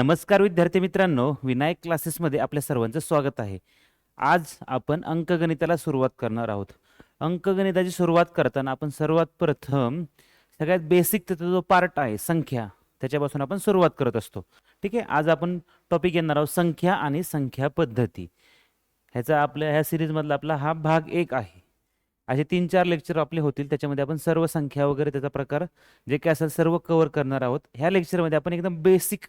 नमस्कार विद्यार्थी मित्रांनो, विनायक क्लासेसमध्ये आपल्या सर्वांचं स्वागत आहे. आज आपण अंकगणिताला सुरुवात करणार आहोत. अंकगणिताची सुरुवात करताना आपण सर्वात प्रथम सगळ्यात बेसिक त्याचा जो पार्ट आहे संख्या, त्याच्यापासून आपण सुरुवात करत असतो. ठीक आहे. आज आपण टॉपिक घेणार आहोत संख्या आणि संख्या पद्धती. ह्या सिरीजमधला आपला हा भाग 1 आहे. असे 3-4 लेक्चर आपले होतील, त्याच्यामध्ये आपण सर्व संख्या वगैरे त्याचा प्रकार जे काय असेल सर्व कव्हर करणार आहोत. ह्या लेक्चरमध्ये आपण एकदम बेसिक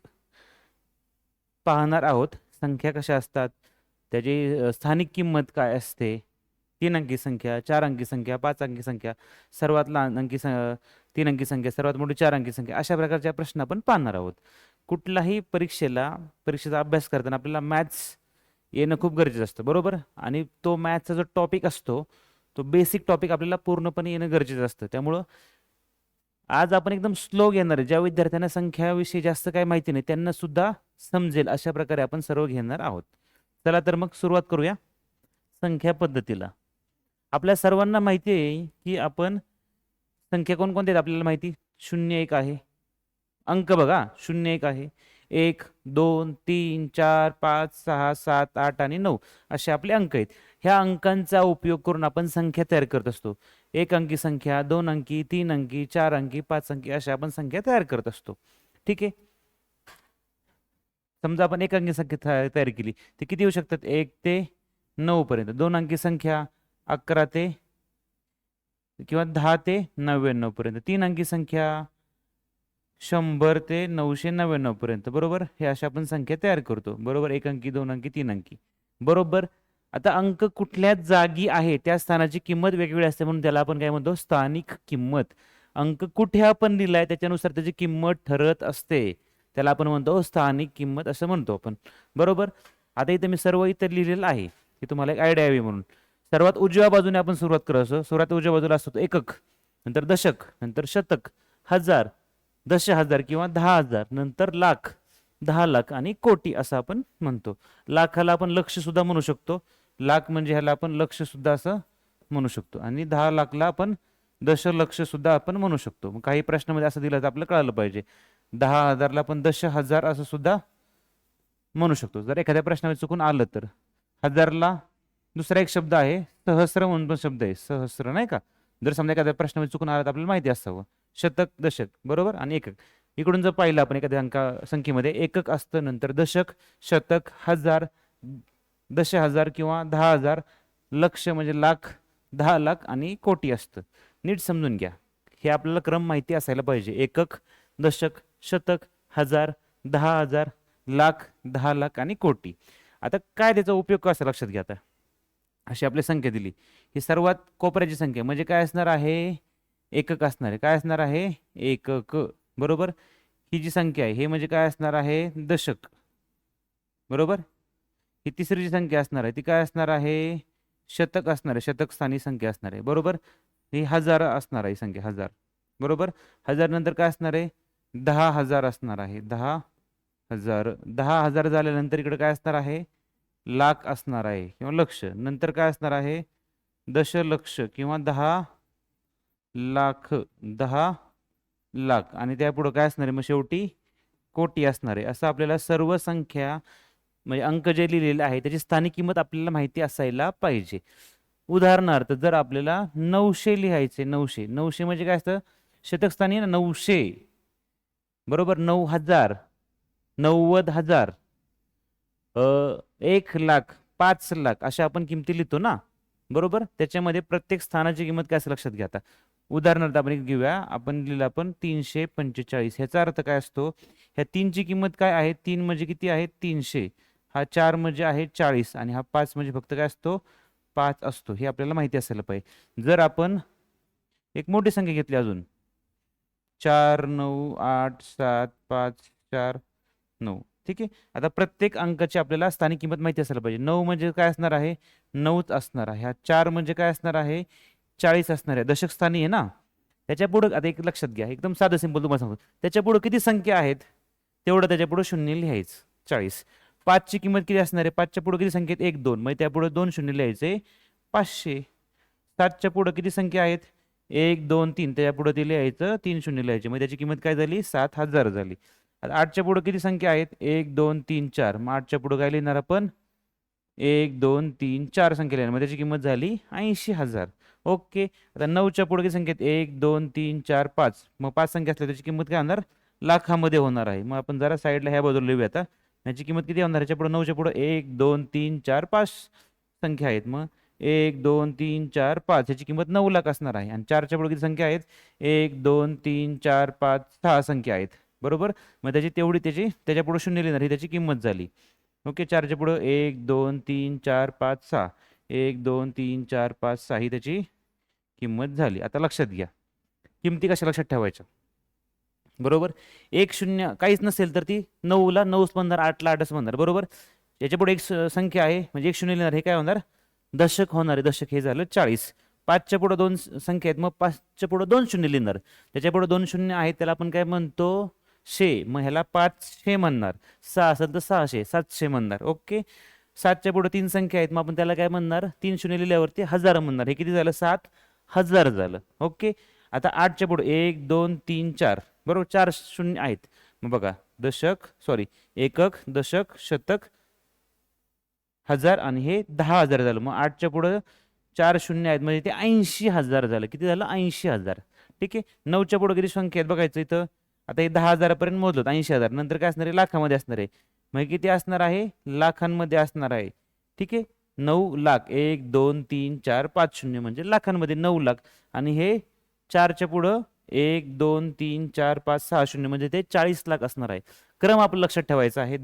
पाहणार आहोत. संख्या कशा असतात, त्याची स्थानिक किंमत काय असते, 3 अंकी संख्या, 4 अंकी संख्या, 5 अंकी संख्या, सर्वात लहान 3 अंकी संख्या, सर्वात मोठी 4 अंकी संख्या, अशा प्रकारचे प्रश्न आपण पाहणार आहोत. कुठलाही परीक्षेचा अभ्यास करताना आपल्याला मॅथ्स येणं खूप गरजेचं असतं, बरोबर. आणि तो मॅथ्सचा जो टॉपिक असतो तो बेसिक टॉपिक आपल्याला पूर्णपणे येणं गरजेचं असतं. त्यामुळं आज आपण एकदम स्लो घेणार आहे. ज्या विद्यार्थ्यांना संख्याविषयी जास्त काही माहिती नाही त्यांना सुद्धा समजेल अशा प्रकारे आपण सर्व घेणार आहोत. चला तर मग सुरुवात करूया संख्या पद्धतीला. आपल्या सर्वांना माहिती आहे की आपण संख्या कोणकोणत्या आहेत आपल्याला माहिती. 0 1 आहे, अंक बघा 0 1 आहे, 1 2 3 4 5 6 7 8 आणि 9 असे आपले अंक आहेत. ह्या अंकांचा उपयोग करून आपण संख्या तयार करत असतो. 1 अंकी संख्या, 2 अंकी, 3 अंकी, 4 अंकी, 5 अंकी अशा आपण संख्या तयार करत असतो. ठीक आहे. समजा आपण 1 अंकी संख्या तयार केली, ते किती येऊ शकतात, 1 ते 9 पर्यंत. 2 अंकी संख्या 11 ते किंवा 10 ते 99 पर्यंत. 3 अंकी संख्या 100 ते 999 पर्यंत, बरोबर. हे अशा आपण संख्या तयार करतो, बरोबर. 1 अंकी, 2 अंकी, 3 अंकी, बरोबर. आता अंक कुठल्या जागी आहे त्या स्थानाची किंमत वेगवेगळी असते, म्हणून त्याला आपण काय म्हणतो, स्थानिक किंमत. अंक कुठे आपण दिलाय त्याच्यानुसार त्याची किंमत ठरत असते, त्याला आपण म्हणतो स्थानिक किंमत असं म्हणतो आपण, बरोबर. आता इथे मी सर्व इथे लिहिलेलं आहे की तुम्हाला एक आयडिया यावी म्हणून. सर्वात उजव्या बाजूने आपण सुरुवात करत असतो. सर्वात उजव्या बाजूला असतो एकक, नंतर दशक, नंतर शतक, हजार, 10,000 किंवा 10,000, नंतर लाख, 10 लाख आणि कोटी असं आपण म्हणतो. लाखाला आपण लक्ष सुद्धा म्हणू शकतो. लाख म्हणजे ह्याला आपण लक्ष सुद्धा असं म्हणू शकतो. आणि 10 लाखला आपण दशलक्ष सुद्धा आपण म्हणू शकतो. मग काही प्रश्नामध्ये असं दिलं तर आपल्याला कळालं पाहिजे. 10,000ला आपण 10,000 असं सुद्धा म्हणू शकतो जर एखाद्या प्रश्नामध्ये चुकून आलं तर. हजारला दुसरा एक शब्द आहे सहस्र म्हणून पण शब्द आहे, सहस्र, नाही का. जर समजा एखाद्या प्रश्नामध्ये चुकून आला तर आपल्याला माहिती असावं. शतक, दशक, बरोबर, आणि एकक. इकडून जर पाहिलं आपण एखाद्या संख्येमध्ये एकक असतं, नंतर दशक, शतक, हजार, 10,000 किंवा 10,000, लक्ष म्हणजे लाख, 10 लाख आणि कोटी असतं. नीट समजून घ्या, हे आपल्याला क्रम माहिती असायला पाहिजे. एकक, दशक, शतक, हजार, 10,000, लाख, 10 लाख आणि कोटी. आता काय त्याचा उपयोग कसा लक्षात घ्या. आता अशी आपली संख्या दिली, ही सर्वात कोपऱ्याची संख्या म्हणजे काय असणार आहे, एकक असणार आहे. काय असणार आहे, एकक, बरोबर. ही जी संख्या आहे हे म्हणजे काय असणार आहे, दशक, बरोबर. ही तिसरी जी संख्या असणार आहे ती काय असणार आहे, शतक असणार आहे, शतक स्थानी संख्या असणार आहे, बरोबर. ही हजार असणार आहे संख्या, हजार, बरोबर. हजार नंतर काय असणार आहे, 10,000 असणार आहे, 10,000. 10,000 झाल्यानंतर इकडे काय असणार आहे, लाख असणार आहे किंवा लक्ष. नंतर काय असणार आहे, दशलक्ष किंवा 10 लाख, 10 लाख आणि त्यापुढे काय असणार आहे, मग शेवटी कोटी असणार आहे. असं आपल्याला सर्व संख्या म्हणजे अंक जे लिहिलेले आहे त्याची स्थानिक किंमत आपल्याला माहिती असायला पाहिजे. उदाहरणार्थ जर आपल्याला 900 लिहायचे, 900, 900 म्हणजे काय असतं, शतकस्थानी ना 900, बरोबर. 9,000, 90,000, 1 लाख, 5 लाख अशा आपण किमती लिहितो ना, बरोबर. त्याच्यामध्ये प्रत्येक स्थानाची किंमत काय असं लक्षात घ्या. आता उदाहरणार्थ आपण घेऊया, आपण लिहिलं आपण 345. ह्याचा अर्थ काय असतो, ह्या 3ची किंमत काय आहे, 3 म्हणजे किती आहे, 300. हा 4 म्हणजे आहे 40 आणि हा 5 म्हणजे फक्त काय असतो, 5 असतो. हे आपल्याला माहिती असायला पाहिजे. जर आपण एक मोठी संख्या घेतली अजून, 4 9 8 7 5 4 9, ठीक आहे. आता प्रत्येक अंकाची आपल्याला स्थानिक किंमत माहिती असायला पाहिजे. 9 म्हणजे काय असणार आहे, 9च असणार आहे. हा 4 म्हणजे काय असणार आहे, 40 असणार आहे, दशक स्थानी आहे ना. त्याच्या पुढे आता एक लक्षात घ्या, एकदम साधं सिंपल तुम्हाला सांगतो. त्याच्या पुढे किती संख्या आहेत तेवढं त्याच्या पुढे शून्य लिहायचं, 40. 5 ची किंमत किती असणार आहे, 5च्या पुढे किती संख्या आहेत, 1 2, मग त्यापुढे 2 शून्य लिहायचे, 500. 7च्या पुढे किती संख्या आहेत, 1 2 3, त्याच्या पुढे ते लिहायचं, 3 शून्य लिहायचे, मग त्याची किंमत काय झाली, 7,000 झाली. आता 8च्या पुढे किती संख्या आहेत? 1 2 3 4. मग 8च्या पुढे काय लिहिणार आपण? 1 2 3 4 संख्या लिहिणार. मग त्याची किंमत झाली 80,000. ओके. आता 9च्या पुढे किती संख्या आहेत? 1 2 3 4 5. मग 5 संख्या असल्या त्याची किंमत काय होणार? लाखामध्ये होणार आहे. मग आपण जरा साईडला ह्या बाजूला लिहूया आता. याची किंमत किती होणार? ह्याच्या पुढे 9च्या पुढे 1 2 3 4 5 संख्या आहेत. मग 1 2 3 4 5 ह्याची किंमत 9 लाख असणार आहे. आणि 4च्या पुढे किती संख्या आहेत? 1 2 3 4 5 6 संख्या आहेत. बरोबर. मग त्याच्या पुढे शून्य लिहिणार ही त्याची किंमत झाली. ओके. 4च्या पुढे 1 2 3 4 5 6. 1 2 3 4 5 6 ही त्याची किंमत झाली. आता लक्षात घ्या, किमती कशा लक्षात ठेवायच्या? बरोबर. 1 0 काहीच नसेल तर ती 9ला 9च म्हणणार, 8ला 8च म्हणणार. बरोबर. याच्या पुढे एक संख्या आहे म्हणजे 1 0 लिहिणार, हे काय होणार? दशक होणार आहे. दशक हे झालं 40. 5च्या पुढे 2 संख्या आहेत, मग 5च्या पुढे 2 शून्य लिहिणार. त्याच्या पुढे 2 शून्य आहेत, त्याला आपण काय म्हणतो? शे. मग ह्याला 500 म्हणणार. 6 असेल तर 600, 700 म्हणणार. ओके. 7च्या पुढे 3 संख्या आहेत, मग आपण त्याला काय म्हणणार? 3 शून्य लिहिल्यावरती 1000 म्हणणार. हे किती झालं? 7000 झालं. ओके. आता 8च्या पुढे 1 2 3 4. बरोबर. 4 शून्य आहेत. मग बघा, एकक, दशक, शतक, हजार आणि हे 10,000 झालं. मग 8च्या पुढे 4 शून्य आहेत म्हणजे ते 80,000 झालं. किती झालं? 80,000. ठीक आहे. 9च्या पुढे किती संख्या आहेत बघायचं इथं. आता हे 10,000 पर्यंत मोजलं, 80,000. नंतर काय असणार आहे? लाखामध्ये असणार आहे. मग किती असणार आहे? लाखांमध्ये असणार आहे. ठीक आहे. 9 लाख. 1 2 3 4 5 शून्य म्हणजे लाखांमध्ये 9 लाख. आणि हे 4च्या पुढं 1 2 3 4 5 6 शून्य म्हणजे ते 40 लाख असणार आहे. क्रम आपलं लक्षात ठेवायचा आहे.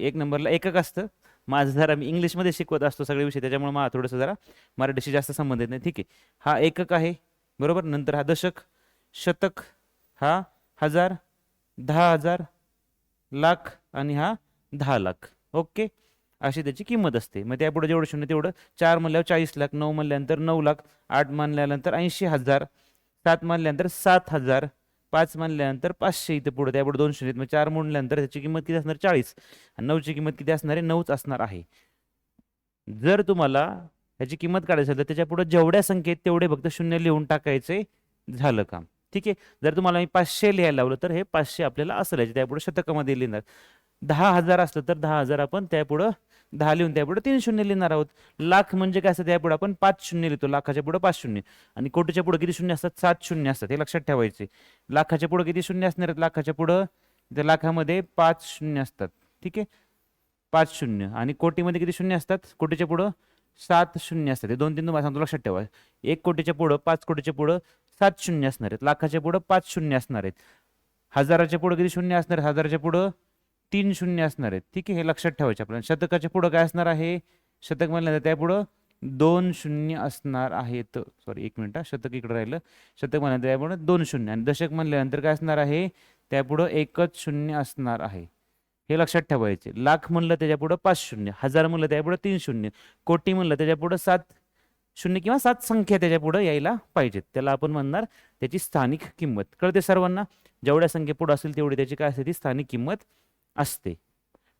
एक नंबरला एकक असतं. माझं जरा मी इंग्लिशमध्ये शिकवत असतो सगळे विषय, त्याच्यामुळे मला थोडंसं जरा मराठीशी जास्त संबंधित नाही. ठीक आहे. हा एकक आहे. बरोबर. नंतर हा दशक, शतक, हा 1000, 10,000, लाख आणि हा 10 लाख. ओके. अशी त्याची किंमत असते. मग त्यापुढे जेवढं शून्य तेवढं. 4 म्हणल्यावर 40 लाख, 9 म्हणल्यानंतर 9 लाख, 8 म्हणल्यानंतर 80,000, 7 म्हणल्यानंतर 7,000, 5 म्हणल्यानंतर 500. इथे पुढे त्यापुढे 2 शून्य. मग 4 म्हणल्यानंतर त्याची किंमत किती असणार? 40. आणि 9ची किंमत किती असणार आहे? 9च असणार आहे. जर तुम्हाला ह्याची किंमत काढायची असेल तर त्याच्या पुढे जेवढ्या संख्येत तेवढे फक्त शून्य लिहून टाकायचे, झालं काम. ठीक आहे. जर तुम्हाला मी 500 लिहायला लावलं तर हे 500 आपल्याला असं लिहायचे, त्यापुढे शतकामध्ये लिहिणार. 10,000 असलं तर 10,000 आपण त्यापुढं 10 लिहून त्यापुढे 3 शून्य लिहिणार आहोत. लाख म्हणजे काय असतं? त्यापुढे आपण 5 शून्य लिहितो. लाखाच्या पुढे 5 शून्य. आणि कोटीच्या पुढे किती शून्य असतात? 7 शून्य असतात. हे लक्षात ठेवायचे. लाखाच्या पुढे किती शून्य असणार आहेत? लाखाच्या पुढं त्या लाखामध्ये 5 शून्य असतात. ठीक आहे. 5 शून्य. आणि कोटीमध्ये किती शून्य असतात? कोटीच्या पुढं 7 शून्य असतात. हे 2 3 तुम्हाला सांगतो, लक्षात ठेवा. 1 कोटीच्या पुढं 5 कोटीच्या पुढं 7 शून्य असणार आहेत. लाखाच्या पुढं 5 शून्य असणार आहेत. हजाराच्या पुढं किती शून्य असणार आहेत? हजाराच्या पुढं 3 शून्य असणार आहेत. ठीक आहे. हे लक्षात ठेवायचे आपल्याला. शतकाच्या पुढं काय असणार आहे? शतक म्हणल्यानंतर त्यापुढं 2 शून्य असणार आहेत. एक मिनिट. शतक इकडे राहिलं. शतक म्हणल्यानंतर त्यापुढे 2 शून्य. आणि दशक म्हणल्यानंतर काय असणार आहे? त्यापुढं 1च शून्य असणार आहे. हे लक्षात ठेवायचे. लाख म्हणलं त्याच्यापुढं 5 शून्य. हजार म्हणलं त्यापुढं 3 शून्य. कोटी म्हणलं त्याच्यापुढं 7 शून्य किंवा 7 संख्या त्याच्यापुढं यायला पाहिजेत. त्याला आपण म्हणणार त्याची स्थानिक किंमत. कळते सर्वांना? जेवढ्या संख्ये पुढे असेल तेवढी त्याची काय असते? ती स्थानिक किंमत असते.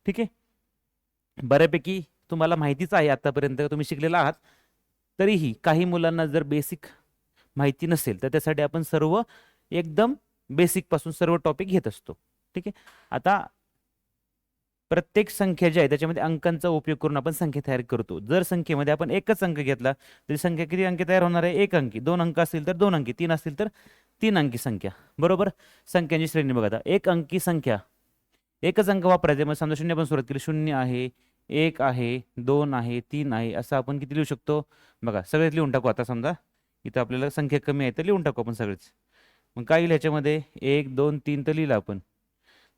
ठीक आहे. बऱ्यापैकी तुम्हाला माहितीच आहे, आतापर्यंत तुम्ही शिकलेला आहात. तरीही काही मुलांना जर बेसिक माहिती नसेल तर त्यासाठी आपण सर्व एकदम बेसिक पासून सर्व टॉपिक घेत असतो. ठीक आहे. आता प्रत्येक संख्या जी आहे त्याच्यामध्ये अंकांचा उपयोग करून आपण संख्या तयार करतो. जर संख्येमध्ये आपण एकच अंक घेतला तरी संख्या किती अंकी तयार होणार आहे? 1 अंकी. 2 अंक असतील तर 2 अंकी. 3 असतील तर 3 अंकी संख्या. बरोबर. संख्यांची श्रेणी बघा. आता 1 अंकी संख्या, एकच अंक वापरायचे. मग समजा शून्य पण सुरुवात केली. 0 आहे, 1 आहे, 2 आहे, 3 आहे, असं आपण किती लिहू शकतो? बघा, सगळेच लिहून टाकू. आता समजा इथं आपल्याला संख्या कमी आहे तर लिहून टाकू आपण सगळेच. मग काय येईल ह्याच्यामध्ये? 1 2 3 तर लिहिलं आपण.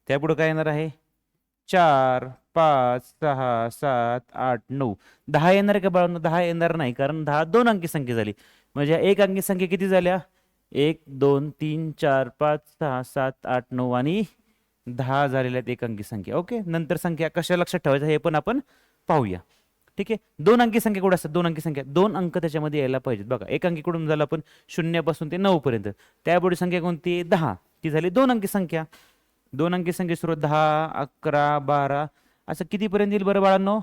त्यापुढे काय येणार आहे? 4 5 6 7 8 9. 10 येणार का बाळांनो? 10 येणार नाही, कारण 10 2 अंकी संख्या झाली. म्हणजे 1 अंकी संख्या किती झाल्या? 1 2 3 4 5 6 7 8 9 आणि 10 झालेल्या आहेत 1 अंकी संख्या. ओके. नंतर संख्या कशा लक्षात ठेवायच्या हे पण आपण पाहूया. ठीक आहे. 2 अंकी संख्या कुठे असतात? 2 अंकी संख्या 2 अंक त्याच्यामध्ये यायला पाहिजेत. बघा, 1 अंकी कुठून झालं आपण? 0 पासून ते 9 पर्यंत. त्यापुढे संख्या कोणती? 10. ती झाली 2 अंकी संख्या. 2 अंकी संख्या सुरू 10 11 12 असं कितीपर्यंत येईल बरं बाळांनो?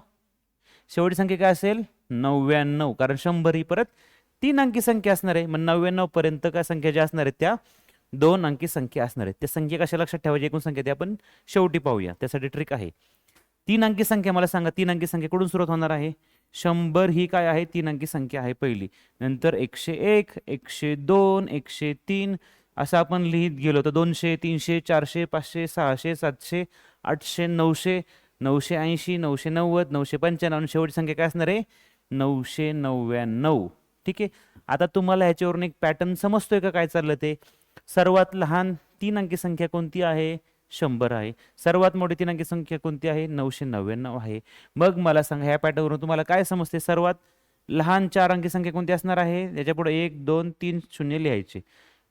शेवटी संख्या काय असेल? 99. कारण 100 ही परत 3 अंकी संख्या असणार आहे. मग 99 पर्यंत काय संख्या ज्या असणार आहेत त्या दोन अंकी संख्या असणार आहेत. त्या संख्या कशा लक्षात ठेवायची, एकूण संख्या ते आपण शेवटी पाहूया. त्यासाठी ट्रिक आहे. तीन अंकी संख्या मला सांगा, तीन अंकी संख्या कुठून सुरुवात होणार आहे? 100 ही काय आहे? तीन अंकी संख्या आहे पहिली. नंतर 101, 102, 103 असं आपण लिहित गेलो तर 200, 300, 400, 500, 600, 700, 800, 900, 980, 990, 995 आणि शेवटची संख्या काय असणार आहे? 999. ठीक आहे. आता तुम्हाला ह्याच्यावरून एक पॅटर्न समजतोय का काय चाललं ते? सर्वात लहान तीन अंकी संख्या कोणती आहे? 100 आहे. सर्वात मोठी तीन अंकी संख्या कोणती आहे? 999 आहे. मग मला सांगा, ह्या पॅटर्नवरून तुम्हाला काय समजते? सर्वात लहान चार अंकी संख्या कोणती असणार आहे? याच्यापुढे 1, 2, 3 शून्य लिहायचे.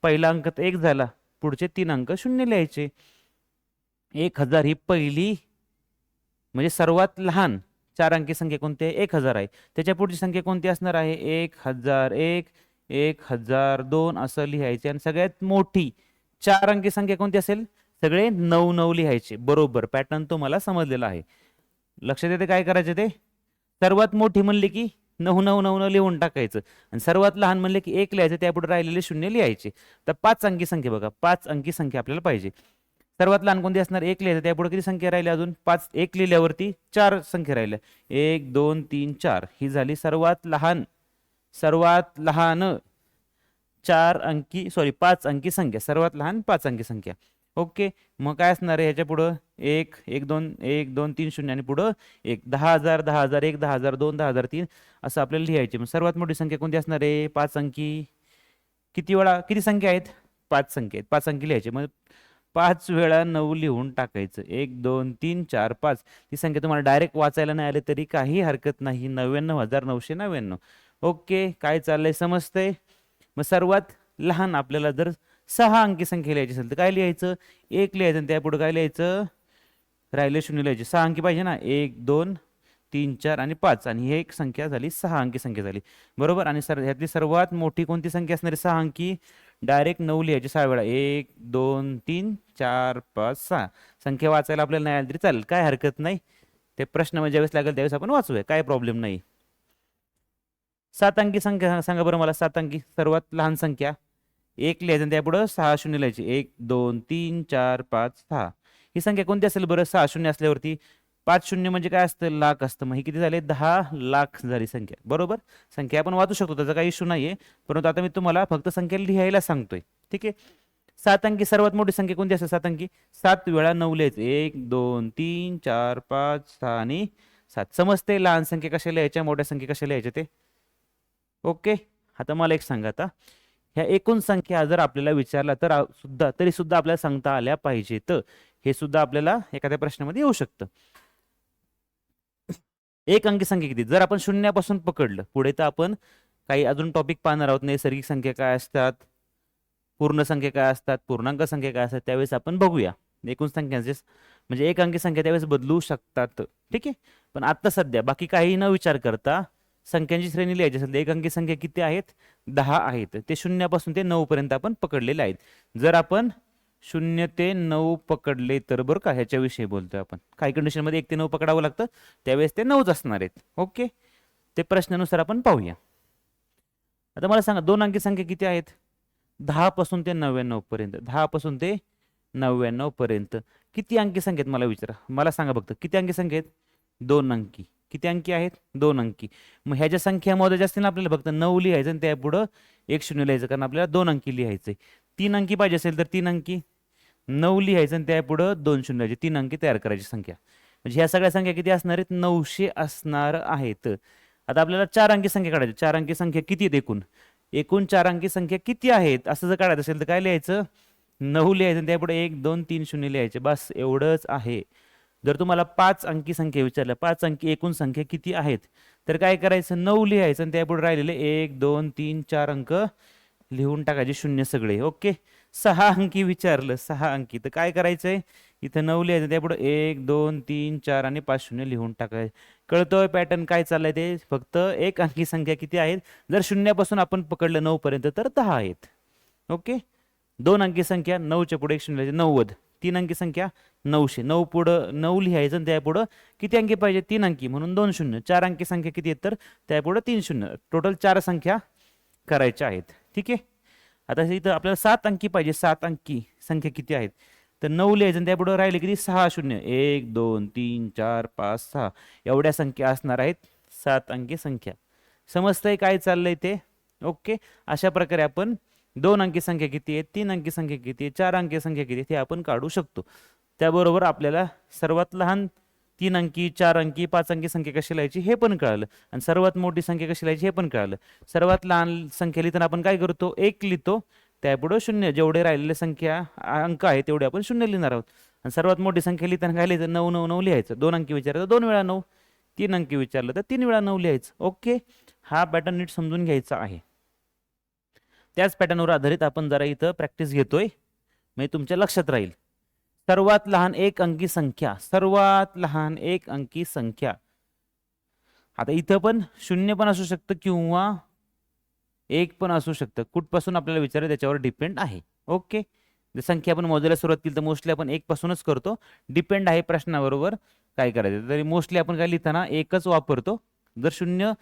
पहिला अंक तर 1 झाला, पुढचे 3 अंक शून्य लिहायचे. 1000 ही पहिली म्हणजे सर्वात लहान चार अंकी संख्या कोणती आहे? 1000 आहे. त्याच्या पुढची संख्या कोणती असणार आहे? 1001, 1002 असं लिहायचे. आणि सगळ्यात मोठी चार अंकी संख्या कोणती असेल? सगळे 9 लिहायचे. बरोबर, पॅटर्न तुम्हाला समजलेला आहे. लक्षात येते काय करायचे ते? सर्वात मोठी म्हणले की 999 लिहून टाकायचं आणि सर्वात लहान म्हणले की 1 लिहायचं, त्यापुढे राहिलेले शून्य लिहायचे. तर पाच अंकी संख्या बघा, पाच अंकी संख्या आपल्याला पाहिजे. सर्वात लहान कोणती असणार? 1 लिहायचं, त्यापुढे किती संख्या राहिल्या? अजून 5. 1 लिहिल्यावरती 4 संख्या राहिल्या. 1, 2, 3, 4 ही झाली सर्वात लहान पाच अंकी संख्या. सर्वात लहान पाच अंकी संख्या. ओके. मग काय असणार आहे ह्याच्या पुढं? 1, 1, 2, 1, 2, 3 शून्य आणि पुढं 1. 10,000, 10,001, 10,002, 10,003 असं आपल्याला लिहायचे. मग सर्वात मोठी संख्या कोणती असणार आहे? पाच अंकी. किती संख्या आहेत? पाच संख्या आहेत. पाच अंकी लिहायचे. मग 5 वेळा 9 लिहून टाकायचं. 1, 2, 3, 4, 5. ती संख्या तुम्हाला डायरेक्ट वाचायला नाही आले तरी काही हरकत नाही. 99,999. ओके. काय चाललंय समजतंय? मग सर्वात लहान आपल्याला जर 6 अंकी संख्या लिहायची असेल तर काय लिहायचं? 1 लिहायचं आणि त्यापुढे काय लिहायचं? राहिले शून्य लिहायचे. 6 अंकी पाहिजे ना? 1, 2, 3, 4 आणि 5. आणि ही एक संख्या झाली, 6 अंकी संख्या झाली. बरोबर. आणि ह्यातली सर्वात मोठी कोणती संख्या असणार आहे? 6 अंकी. डायरेक्ट 9 लिहायचे 6 वेळा. 1, 2, 3, 4, 5, 6. संख्या वाचायला आपल्याला नाही आली तरी चालेल, काय हरकत नाही. ते प्रश्न म्हणजे ज्यावेळेस लागेल त्यावेळेस आपण वाचूया, काय प्रॉब्लेम नाही. 7 अंकी संख्या सांगा बरं मला. 7 अंकी सर्वात लहान संख्या. 1 लिहायचं आणि त्यापुढं 6 शून्य लिहायचे. 1, 2, 3, 4, 5, 6. ही संख्या कोणती असेल बरं? 6 शून्य असल्यावरती 5 शून्य म्हणजे काय असतं? लाख असतं. मग ही किती झाले? 10 लाख झाली संख्या. बरोबर. संख्या आपण वाचू शकतो, त्याचा काही इश्यू नाहीये. परंतु आता मी तुम्हाला फक्त संख्या लिहायला सांगतोय. ठीक आहे. 7 अंकी सर्वात मोठी संख्या कोणती असेल? 7 अंकी. 7 वेळा 9 लिहायचं. 1, 2, 3, 4, 5, 6 आणि 7. समजते लहान संख्या कशा लिहायच्या, मोठ्या संख्या कशा लिहायच्या ते? ओके. आता मला एक सांगा, आता ह्या एकूण संख्या जर आपल्याला विचारला तर तरी सुद्धा आपल्याला सांगता आल्या पाहिजेत. हे सुद्धा आपल्याला एखाद्या प्रश्नामध्ये येऊ शकतं. एक अंकी संख्या किती? जर आपण शून्यापासून पकडलं, पुढे तर आपण काही अजून टॉपिक पाहणार आहोत. नैसर्गिक संख्या काय असतात, पूर्ण संख्या काय असतात, पूर्णांक संख्या काय असतात, त्यावेळेस आपण बघूया. एकूण संख्यांचे म्हणजे एक अंकी संख्या त्यावेळेस बदलू शकतात. ठीक आहे. पण आता सध्या बाकी काही न विचार करता संख्यांची श्रेणी लिहायची असेल तर एक अंकी संख्या किती आहेत? 10 आहेत. ते शून्यापासून ते 9 पर्यंत आपण पकडलेले आहेत. जर आपण 0 ते 9 पकडले तर बरं का, ह्याच्याविषयी बोलतोय आपण. काही कंडिशनमध्ये 1 ते 9 पकडावं लागतं, त्यावेळेस ते 9च असणार आहेत. ओके. ते प्रश्नानुसार आपण पाहूया. आता मला सांगा, दोन अंकी संख्या किती आहेत? 10 पासून ते 99 पर्यंत. 10 पासून ते 99 पर्यंत किती अंकी संख्या आहेत मला विचारा. मला सांगा फक्त किती अंकी संख्या आहेत? 2 अंकी. किती अंकी आहेत? 2 अंकी. मग ह्याच्या संख्या मोजायच्या असतील ना आपल्याला, फक्त 9 लिहायचं आणि त्यापुढं 1 शून्य लिहायचं, कारण आपल्याला 2 अंकी लिहायचंय. 3 अंकी पाहिजे असेल तर 3 अंकी. 9 लिहायचं आणि त्यापुढं 2 शून्य लिहायचे. 3 अंकी तयार करायची संख्या. म्हणजे ह्या सगळ्या संख्या किती असणार आहेत? 900 असणार आहेत. आता आपल्याला 4 अंकी संख्या काढायची. 4 अंकी संख्या किती आहेत एकूण? एकूण 4 अंकी संख्या किती आहेत असं जर काढायचं असेल तर काय लिहायचं? 9 लिहायचं आणि त्यापुढे 1, 2, 3 शून्य लिहायचे. बस एवढंच आहे. जर तुम्हाला 5 अंकी संख्या विचारल्या, 5 अंकी एकूण संख्या किती आहेत, तर काय करायचं? 9 लिहायचं आणि त्यापुढे राहिलेले 1, 2, 3, 4 अंक लिहून टाकायचे, शून्य सगळे. ओके. 6 अंकी विचारलं, 6 अंकी, तर काय करायचंय? इथं 9 लिहायचं, त्यापुढे 1, 2, 3, 4 आणि 5 शून्य लिहून टाकायचं. कळतोय पॅटर्न काय चाललंय ते? फक्त एक अंकी संख्या किती आहेत? जर शून्यापासून आपण पकडलं 9 पर्यंत तर 10 आहेत. ओके. 2 अंकी संख्या, 9च्या पुढे 1 शून्य लिहायचं, 90. 3 अंकी संख्या 900. 9 पुढं 9 लिहायचं आणि त्यापुढं किती अंकी पाहिजे? 3 अंकी, म्हणून 2 शून्य. 4 अंकी संख्या किती आहेत? तर त्यापुढं 3 शून्य. टोटल 4 संख्या करायच्या आहेत. ठीक आहे. आता इथं आपल्याला 7 अंकी पाहिजे, 7 अंकी संख्या किती आहेत, तर 9 लिहायचं आणि त्यापुढे राहिले किती 6 शून्य, 1 2 3 4 5 6 एवढ्या संख्या असणार आहेत 7 अंकी संख्या. समजतंय काय चाललंय ते? ओके. अशा प्रकारे आपण 2 अंकी संख्या किती आहे, 3 अंकी संख्या किती आहे, 4 अंकी संख्या किती आहे ते आपण काढू शकतो. त्याबरोबर आपल्याला सर्वात लहान 3 अंकी, 4 अंकी, 5 अंकी संख्या कशी लिहायची हे पण कळालं आणि सर्वात मोठी संख्या कशी लिहायची हे पण कळालं. सर्वात लहान संख्या लिहिताना आपण काय करतो, 1 लिहितो, त्यापुढे शून्य, जेवढे राहिलेले संख्या अंक आहे तेवढे आपण शून्य लिहिणार आहोत. आणि सर्वात मोठी संख्या लिहिताना काय लिहायचं, 9 9 9 लिहायचं. 2 अंकी विचारलं तर 2 वेळा 9, 3 अंकी विचारलं तर 3 वेळा 9 लिहायचं. ओके. हा पॅटर्न नीट समजून घ्यायचा आहे. त्याच पॅटर्नवर आधारित आपण जरा इथं प्रॅक्टिस घेतोय, म्हणजे तुमच्या लक्षात राहील. सर्वात लहान 1 अंकी संख्या, सर्वात लहान 1 अंकी संख्या. आता इथं पण शून्य पण असू शकतं किंवा 1 पण असू शकतं. कुठपासून आपल्याला विचार त्याच्यावर डिपेंड आहे. ओके. जर संख्या आपण मोजायला सुरुवात केली तर मोस्टली आपण 1 पासूनच करतो. डिपेंड आहे प्रश्नाबरोबर काय करायचं. तरी मोस्टली आपण काय लिहिताना 1च वापरतो. जर शून्य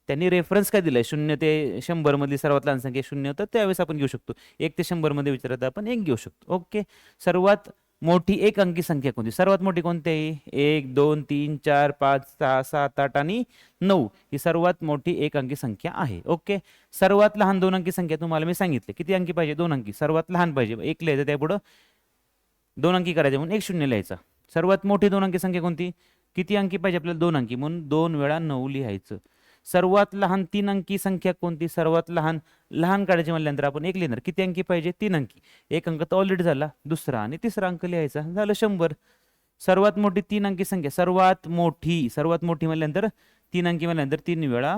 त्यांनी रेफरन्स काय दिलाय, 0 ते 100 मधली सर्वात लहान संख्या 0, तर त्यावेळेस आपण घेऊ शकतो. 1 ते 100 मध्ये विचारत आपण 1 घेऊ शकतो. ओके. सर्वात मोठी 1 अंकी संख्या कोणती, सर्वात मोठी कोणती आहे, 1 2 3 4 5 6 7 8 आणि 9 ही सर्वात मोठी 1 अंकी संख्या आहे. ओके. सर्वात लहान 2 अंकी संख्या तुम्हाला मी सांगितले, किती अंकी पाहिजे, 2 अंकी. सर्वात लहान पाहिजे 1 लिहायचं, त्यापुढं 2 अंकी करायचे म्हणून 1 शून्य लिहायचा. सर्वात मोठी 2 अंकी संख्या कोणती, किती अंकी पाहिजे आपल्याला, 2 अंकी, म्हणून 2 वेळा 9 लिहायचं. सर्वात लहान 3 अंकी संख्या कोणती, सर्वात लहान लहान काढायची म्हणल्यानंतर आपण 1 लिहिणार, किती अंकी पाहिजे, 3 अंकी. 1 अंक तर ऑलरेडी झाला, दुसरा आणि तिसरा अंक लिहायचा, झालं 100. सर्वात मोठी 3 अंकी संख्या, सर्वात मोठी म्हणल्यानंतर 3 अंकी म्हणल्यानंतर 3 वेळा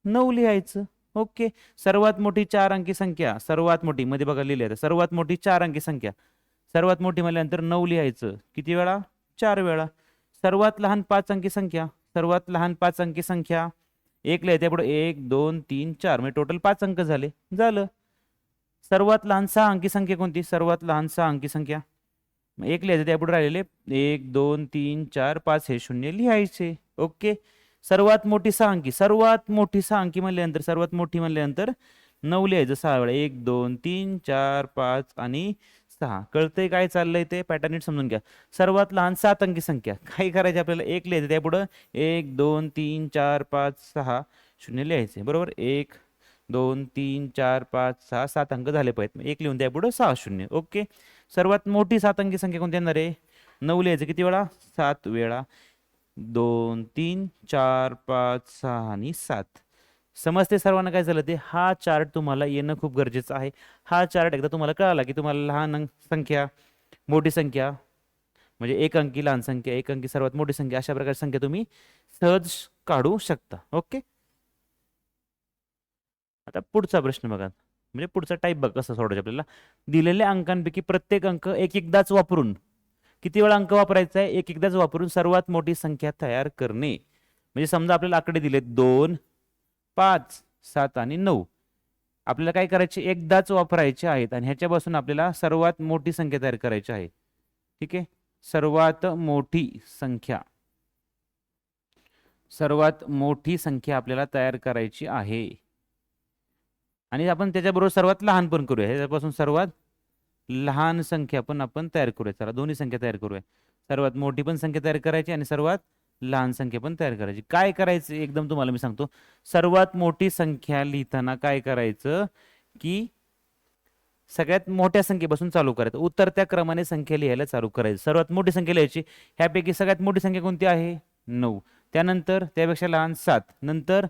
9 लिहायचं. ओके. सर्वात मोठी 4 अंकी संख्या, सर्वात मोठी मध्ये बघा लिहिलं, सर्वात मोठी 4 अंकी संख्या, सर्वात मोठी म्हणल्यानंतर 9 लिहायचं, किती वेळा, 4 वेळा. सर्वात लहान 5 अंकी संख्या, सर्वात लहान 5 अंकी संख्या 1 लिहायचं, त्यापुढे 1 2 3 4 म्हणजे टोटल 5 अंक झाले, झालं. सर्वात लहान 6 अंकी संख्या कोणती, सर्वात लहान 6 अंकी संख्या 1 लिहायचं, त्यापुढे राहिलेले 1 2 3 4 5 हे शून्य लिहायचे. ओके. सर्वात मोठी 6 अंकी, सर्वात मोठी 6 अंकी म्हणल्यानंतर, सर्वात मोठी म्हणल्यानंतर 9 लिहायचं 6 वेळा, 1 2 3 4 5 आणि 6. कळतंय काय चाललंय ते, पॅटर्न नीट समजून घ्या. सर्वात लहान 7 अंकी संख्या, काय करायचे आपल्याला, 1 लिहायचं, त्यापुढं 1 2 3 4 5 6 शून्य लिहायचे, बरोबर. 1 2 3 4 5 6 7 अंक झाले पाहिजेत, 1 लिहून त्यापुढं 6 शून्य. ओके. सर्वात मोठी 7 अंकी संख्या कोणती येणार आहे, 9 लिहायचं, किती वेळा, 7 वेळा, 2 3 4 5 6 आणि 7. समजते सर्वांना काय झालं ते. हा चार्ट तुम्हाला येणं खूप गरजेचं आहे. हा चार्ट एकदा तुम्हाला कळाला की तुम्हाला लहान संख्या, मोठी संख्या म्हणजे 1 अंकी लहान संख्या, 1 अंकी सर्वात मोठी संख्या, अशा प्रकारची संख्या तुम्ही सहज काढू शकता. ओके. आता पुढचा प्रश्न बघा, म्हणजे पुढचा टाईप बघा कसं सोडायचं आपल्याला. दिलेल्या अंकांपैकी प्रत्येक अंक एक एकदाच वापरून, किती वेळा अंक वापरायचा आहे, एक एकदाच वापरून सर्वात मोठी संख्या तयार करणे. म्हणजे समजा आपल्याला आकडे दिले 2 5 7 आणि 9, आपल्याला काय करायचे, एकदाच वापरायचे आहेत आणि ह्याच्यापासून आपल्याला सर्वात मोठी संख्या तयार करायची आहे. ठीक आहे. सर्वात मोठी संख्या, सर्वात मोठी संख्या आपल्याला तयार करायची आहे आणि आपण त्याच्याबरोबर सर्वात लहान पण करूया. ह्याच्यापासून सर्वात लहान संख्या पण आपण तयार करूया. चला दोन्ही संख्या तयार करूया. सर्वात मोठी पण संख्या तयार करायची आणि सर्वात लहान संख्या पण तयार करायची. काय करायचं एकदम तुम्हाला मी सांगतो. सर्वात मोठी संख्या लिहिताना काय करायचं की सगळ्यात मोठ्या संख्येपासून चालू करायचं, उतरत्या क्रमाने संख्या लिहायला चालू करायचं. सर्वात मोठी संख्या लिहायची, ह्यापैकी सगळ्यात मोठी संख्या कोणती आहे, 9, त्यानंतर त्यापेक्षा लहान 7, नंतर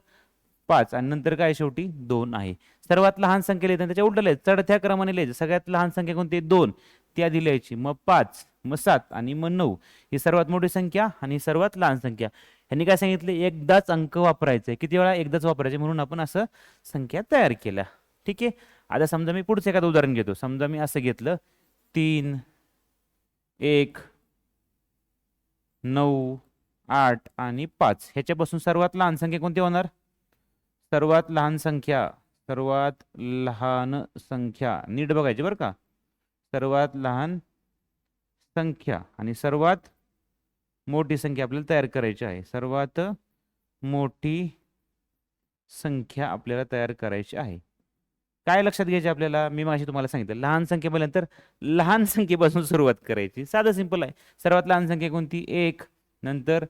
5 आणि नंतर काय शेवटी 2 आहे. सर्वात लहान संख्या लिहिताना त्याच्या उलट लिहायचं, चढत्या क्रमाने लिहायचं. सगळ्यात लहान संख्या कोणती, 2, ती आधी लिहायची, मग 5, मग 7 आणि मग 9. ही सर्वात मोठी संख्या आणि सर्वात लहान संख्या. ह्यांनी काय सांगितले, एकदाच अंक वापरायचे. किती वेळा, एकदाच वापरायचे, म्हणून आपण असं संख्या तयार केल्या. ठीक आहे. आता समजा मी पुढचं एखादं उदाहरण घेतो. समजा मी असं घेतलं 3 1 9 8 आणि 5. ह्याच्यापासून सर्वात लहान संख्या कोणती होणार, सर्वात लहान संख्या, सर्वात लहान संख्या नीट बघायची बरं का. सर्वात लहान संख्या आणि सर्वात मोठी संख्या आपल्याला तयार करायची आहे. सर्वात मोठी संख्या आपल्याला तयार करायची आहे. काय लक्षात घ्यायचे आपल्याला, मी मागाशी तुम्हाला सांगितलं लहान संख्या बोलल्यानंतर लहान संख्येपासून सुरुवात करायची. साधं सिंपल आहे. सर्वात लहान संख्या कोणती? 1, नंतर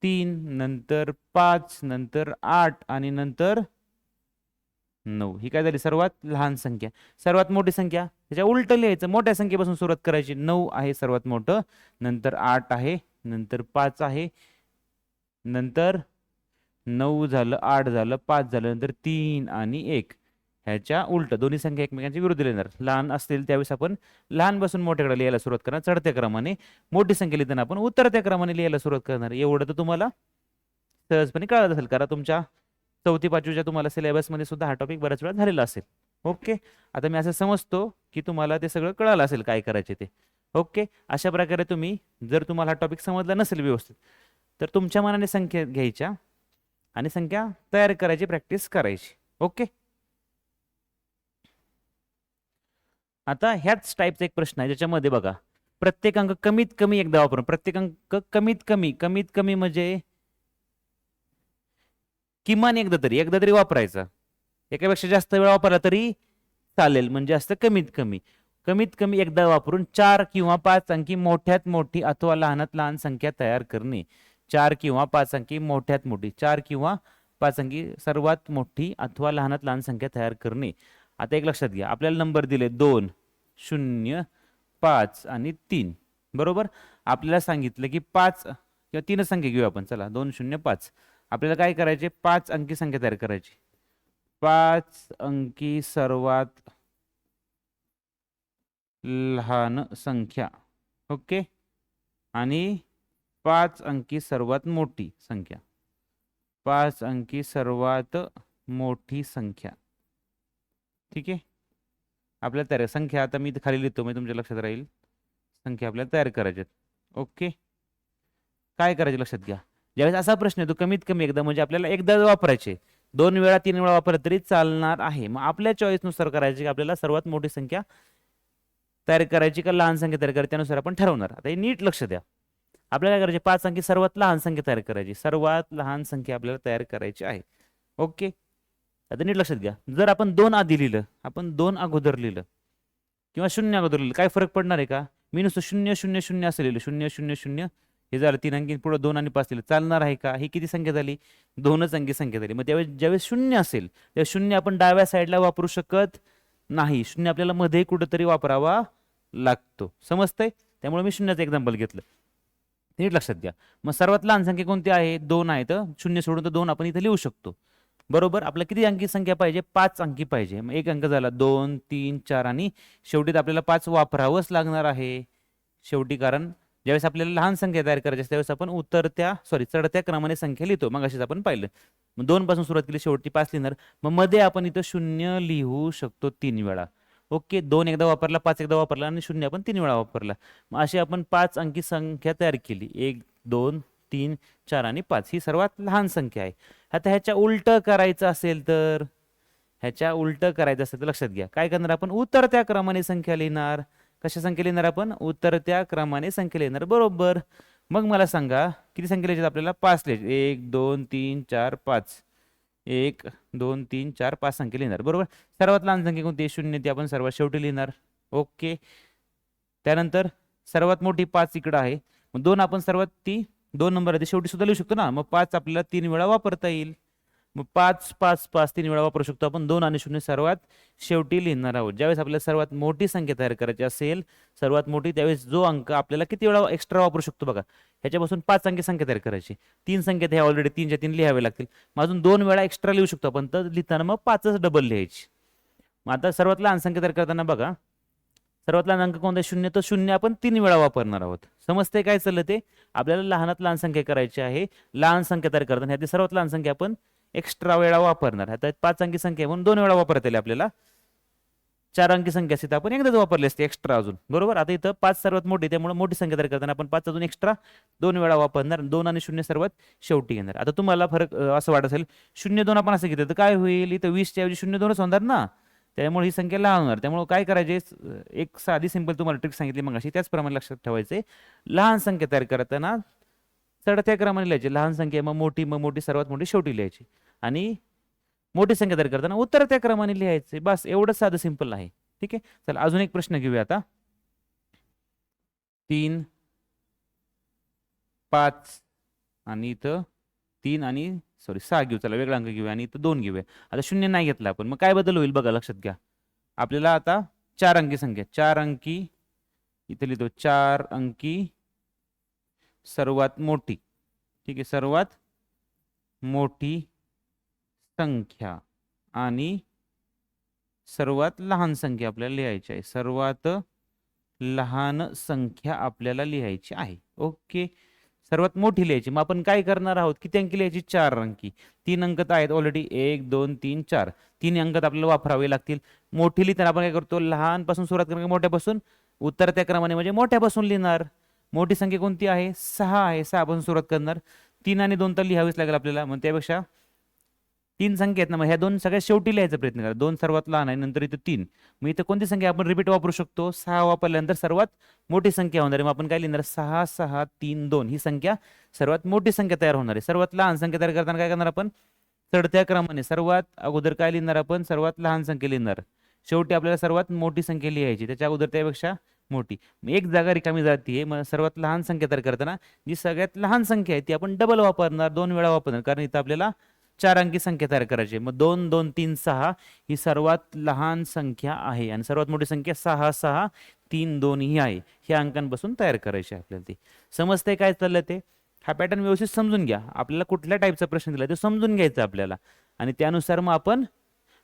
3, नंतर 5, नंतर 8 आणि नंतर 9. ही काय झाली? सर्वात लहान संख्या. सर्वात मोठी संख्या त्याच्या उलट लिहायचं, मोठ्या संख्येपासून सुरुवात करायची. 9 आहे सर्वात मोठं, नंतर 8 आहे, नंतर 5 आहे, नंतर 9 झालं, 8 झालं, 5 झालं, नंतर 3 आणि 1. ह्याच्या उलट दोन्ही संख्या एकमेकांच्या विरुद्ध लिहिणार. लहान असतील त्यावेळेस आपण लहानपासून मोठ्याकडे लिहायला सुरुवात करणार चढत्या क्रमाने, मोठी संख्या लिहिताना आपण उतरत्या क्रमाने लिहायला सुरुवात करणार. एवढं तर तुम्हाला सहजपणे कळत असेल, कारण तुमच्या 4थी 5वीच्या तुम्हाला सिलेबसमध्ये सुद्धा हा टॉपिक बऱ्याच वेळा झालेला असेल. ओके, आता मी असं समजतो की तुम्हाला ते सगळं कळालं असेल काय करायचे ते. ओके, अशा प्रकारे तुम्ही, जर तुम्हाला हा टॉपिक समजला नसेल व्यवस्थित, तर तुमच्या मनाने संख्या घ्यायच्या आणि संख्या तयार करायची प्रॅक्टिस करायची. ओके, आता ह्याच टाईपचा एक प्रश्न आहे ज्याच्यामध्ये बघा, प्रत्येक अंक कमीत कमी एकदा वापरून, प्रत्येक अंक कमीत कमी म्हणजे किमान एकदा तरी वापरायचा. एकापेक्षा जास्त वेळा वापरला तरी चालेल, म्हणजे असतं कमीत कमी एकदा वापरून 4 किंवा 5 अंकी मोठ्यात मोठी अथवा लहानात लहान संख्या तयार करणे. 4 किंवा 5 अंकी मोठ्यात मोठी, 4 किंवा 5 अंकी सर्वात मोठी अथवा लहानात लहान संख्या तयार करणे. आता एक लक्षात घ्या, आपल्याला नंबर दिले 2, 0, 5 आणि 3. बरोबर, आपल्याला सांगितलं की 5 किंवा 3 संख्या घेऊ आपण. चला 2, 0, 5. आपल्याला काय करायचे? 5 अंकी संख्या तयार करायची. 5 अंकी सर्वात लहान संख्या. ओके, आणि 5 अंकी सर्वात मोठी संख्या. 5 अंकी सर्वात मोठी संख्या. ठीक आहे, आपल्याला तयार संख्या, आता मी खाली लिहितो म्हणजे तुमच्या लक्षात राहील. संख्या आपल्याला तयार करायच्यात. ओके, काय करायचे लक्षात घ्या. ज्यावेळेस असा प्रश्न येतो कमीत कमी एकदा, म्हणजे आपल्याला एकदा वापरायचे, 2 वेळा 3 वेळा वापरलं तरी चालणार आहे. मग आपल्या चॉईसनुसार करायचे की आपल्याला सर्वात मोठी संख्या तयार करायची का लहान संख्या तयार करायची, त्यानुसार आपण ठरवणार. आता हे नीट लक्ष द्या, आपल्याला काय करायचे? 5 अंकी सर्वात लहान संख्या तयार करायची. सर्वात लहान संख्या आपल्याला तयार करायची आहे. ओके, आता नीट लक्षात घ्या, जर आपण 2 आधी लिहिलं, आपण 2 अगोदर लिहिलं किंवा 0 अगोदर लिहिलं, काय फरक पडणार आहे का? मी नुसतं 0 0 0 असं लिहिलं, 0 0 0 हे झालं 3 अंकी, पुढे 2 आणि 5 लिहिलं, चालणार आहे का? ही किती संख्या झाली? 2च अंकी संख्या झाली. मग त्यावेळेस ज्यावेळेस 0 असेल त्या 0 आपण डाव्या साईडला वापरू शकत नाही. 0 आपल्याला मध्ये कुठेतरी वापरावा लागतो. समजतंय? त्यामुळे मी 0चं एक्झाम्पल घेतलं. नीट लक्षात घ्या. मग सर्वात लहान संख्या कोणती आहे? 2 आहे, तर 0 सोडून तर 2 आपण इथे लिहू शकतो. बरोबर, आपल्याला किती अंकी संख्या पाहिजे? 5 अंकी पाहिजे. मग एक अंक झाला, 2, 3, 4 आणि शेवटी आपल्याला 5 वापरावंच लागणार आहे शेवटी, कारण ज्यावेळेस आपल्याला लहान संख्या तयार करायची त्यावेळेस आपण चढत्या क्रमाने संख्या लिहितो. मग अशीच आपण पाहिलं. मग 2 पासून सुरुवात केली, शेवटी 5 लिहिणार. मग मध्ये आपण इथं 0 लिहू शकतो 3 वेळा. ओके, 2 एकदा वापरला, 5 एकदा वापरला आणि 0 आपण 3 वेळा वापरला. मग अशी आपण 5 अंकी संख्या तयार केली. 1, 2, 3, 4 आणि 5 ही सर्वात लहान संख्या आहे. आता ह्याच्या उलट करायचं असेल तर, लक्षात घ्या काय करणार आपण? उतरत्या क्रमाने संख्या लिहिणार. कशा संख्या लिहिणार आपण? उतरत्या क्रमाने संख्या लिहिणार. बरोबर, मग मला सांगा किती संख्या लिहायची आपल्याला? 5 लिहायची. 1, 2, 3, 4, 5. 1, 2, 3, 4, 5 संख्या लिहिणार. बरोबर, सर्वात लहान संख्या कोणती? 0, ती आपण सर्वात शेवटी लिहिणार. ओके, त्यानंतर सर्वात मोठी 5 इकडं आहे. मग 2 आपण सर्वात ती 2 नंबर आहे शेवटी सुद्धा लिहू शकतो ना. मग 5 आपल्याला 3 वेळा वापरता येईल. मग 5, 5, 5 3 वेळा वापरू शकतो आपण. 2 आणि 0 सर्वात शेवटी लिहिणार आहोत. ज्यावेळेस आपल्याला सर्वात मोठी संख्या तयार करायची असेल, सर्वात मोठी, त्यावेळेस जो अंक आपल्याला किती वेळा एक्स्ट्रा वापरू शकतो बघा, ह्याच्यापासून 5 अंकी संख्या तयार करायची. 3 संख्या ह्या ऑलरेडी 3च्या 3 लिहावे लागतील. मग अजून 2 वेळा एक्स्ट्रा लिहू शकतो आपण, तर लिहिताना मग 5च डबल लिहायची. मग आता सर्वात लहान संख्या तयार करताना बघा, सर्वात लहान अंक कोणता? 0, तर 0 आपण 3 वेळा वापरणार आहोत. समजते काय चाललं ते? आपल्याला लहानात लहान संख्या करायची आहे. लहान संख्या तयार करताना ह्यातली सर्वात लहान संख्या आपण एक्स्ट्रा वेळा वापरणार. आता 5 अंकी संख्या म्हणून 2 वेळा वापरता येईल आपल्याला. 4 अंकी संख्या असते आपण एकदाच वापरली असते एक्स्ट्रा अजून. बरोबर, आता इथं 5 सर्वात मोठी, त्यामुळे मोठी संख्या तयार करताना आपण 5 अजून एक्स्ट्रा 2 वेळा वापरणार. 2 आणि 0 सर्वात शेवटी घेणार. आता तुम्हाला फरक असं वाटत असेल, 0, 2 आपण असं घेतलं तर काय होईल? इथं 20च्या ऐवजी 0, 2च होणार ना. त्यामुळे ही संख्या लहान होणार. त्यामुळे काय करायचे? एक साधी सिंपल तुम्हाला ट्रिक सांगितली मग अशी, त्याचप्रमाणे लक्षात ठेवायचे. लहान संख्या तयार करताना चढत्या क्रमाने लिहायची. लहान संख्या मग मोठी सर्वात मोठी शेवटी लिहायची. आणि मोठी संख्या तयार करताना उतरत्या क्रमाने लिहायचे, बस एवढं साधं सिंपल आहे. ठीक आहे, चला अजून एक प्रश्न घेऊया आता. 3 5 आणि इथं 3 आणि 6 घेऊ, चला वेगळा अंक घेऊया आणि इथं 2 घेऊया. आता 0 नाही घेतला आपण, मग काय बदल होईल बघा, लक्षात घ्या. आपल्याला आता 4 अंकी संख्या, 4 अंकी इथे लिहितो, 4 अंकी सर्वात मोठी. ठीक आहे, सर्वात मोठी संख्या आणि सर्वात लहान संख्या आपल्याला लिहायची आहे. सर्वात लहान संख्या आपल्याला लिहायची आहे. ओके, सर्वात मोठी लिहायची. मग आपण काय करणार आहोत, किती अंकी लिहायची, 4 अंकी. 3 अंक तर आहेत ऑलरेडी, 1 2 3 4. 3 अंक आपल्याला वापरावे लागतील. मोठी लिहिताना आपण काय करतो, लहानपासून सुरुवात करणार, मोठ्यापासून उतरत्या क्रमाने म्हणजे मोठ्यापासून लिहिणार. मोठी संख्या कोणती आहे, 6 आहे, 6 पासून सुरुवात करणार. 3 आणि 2 तर लिहावीच लागेल आपल्याला, मग त्यापेक्षा 3 संख्या आहेत ना, मग ह्या 2 सगळ्यात शेवटी लिहायचा प्रयत्न करा. 2 सर्वात लहान आहे, नंतर इथं 3. मग इथं कोणती संख्या आपण रिपीट वापरू शकतो, 6 वापरल्यानंतर सर्वात मोठी संख्या होणार आहे. मग आपण काय लिहिणार, 6 6 3 2 ही संख्या सर्वात मोठी संख्या तयार होणार आहे. सर्वात लहान संख्या तयार करताना काय करणार आपण, चढत्या क्रमाने सर्वात अगोदर काय लिहिणार आपण, सर्वात लहान संख्या लिहिणार. शेवटी आपल्याला सर्वात मोठी संख्या लिहायची, त्याच्या अगोदर त्यापेक्षा मोठी. मग एक जागा रिकामी जाते, मग सर्वात लहान संख्या तयार करताना जी सगळ्यात लहान संख्या आहे ती आपण डबल वापरणार, 2 वेळा वापरणार, कारण इथं आपल्याला 4 अंकी संख्या तयार करायची. मग 2 2 3 6 ही सर्वात लहान संख्या आहे आणि सर्वात मोठी संख्या 6 6 3 2 ही आहे. ह्या अंकांपासून तयार करायची आपल्याला. ती समजते काय चाललं ते. हा पॅटर्न व्यवस्थित समजून घ्या. आपल्याला कुठल्या टाईपचा प्रश्न दिला ते समजून घ्यायचं आपल्याला आणि त्यानुसार मग आपण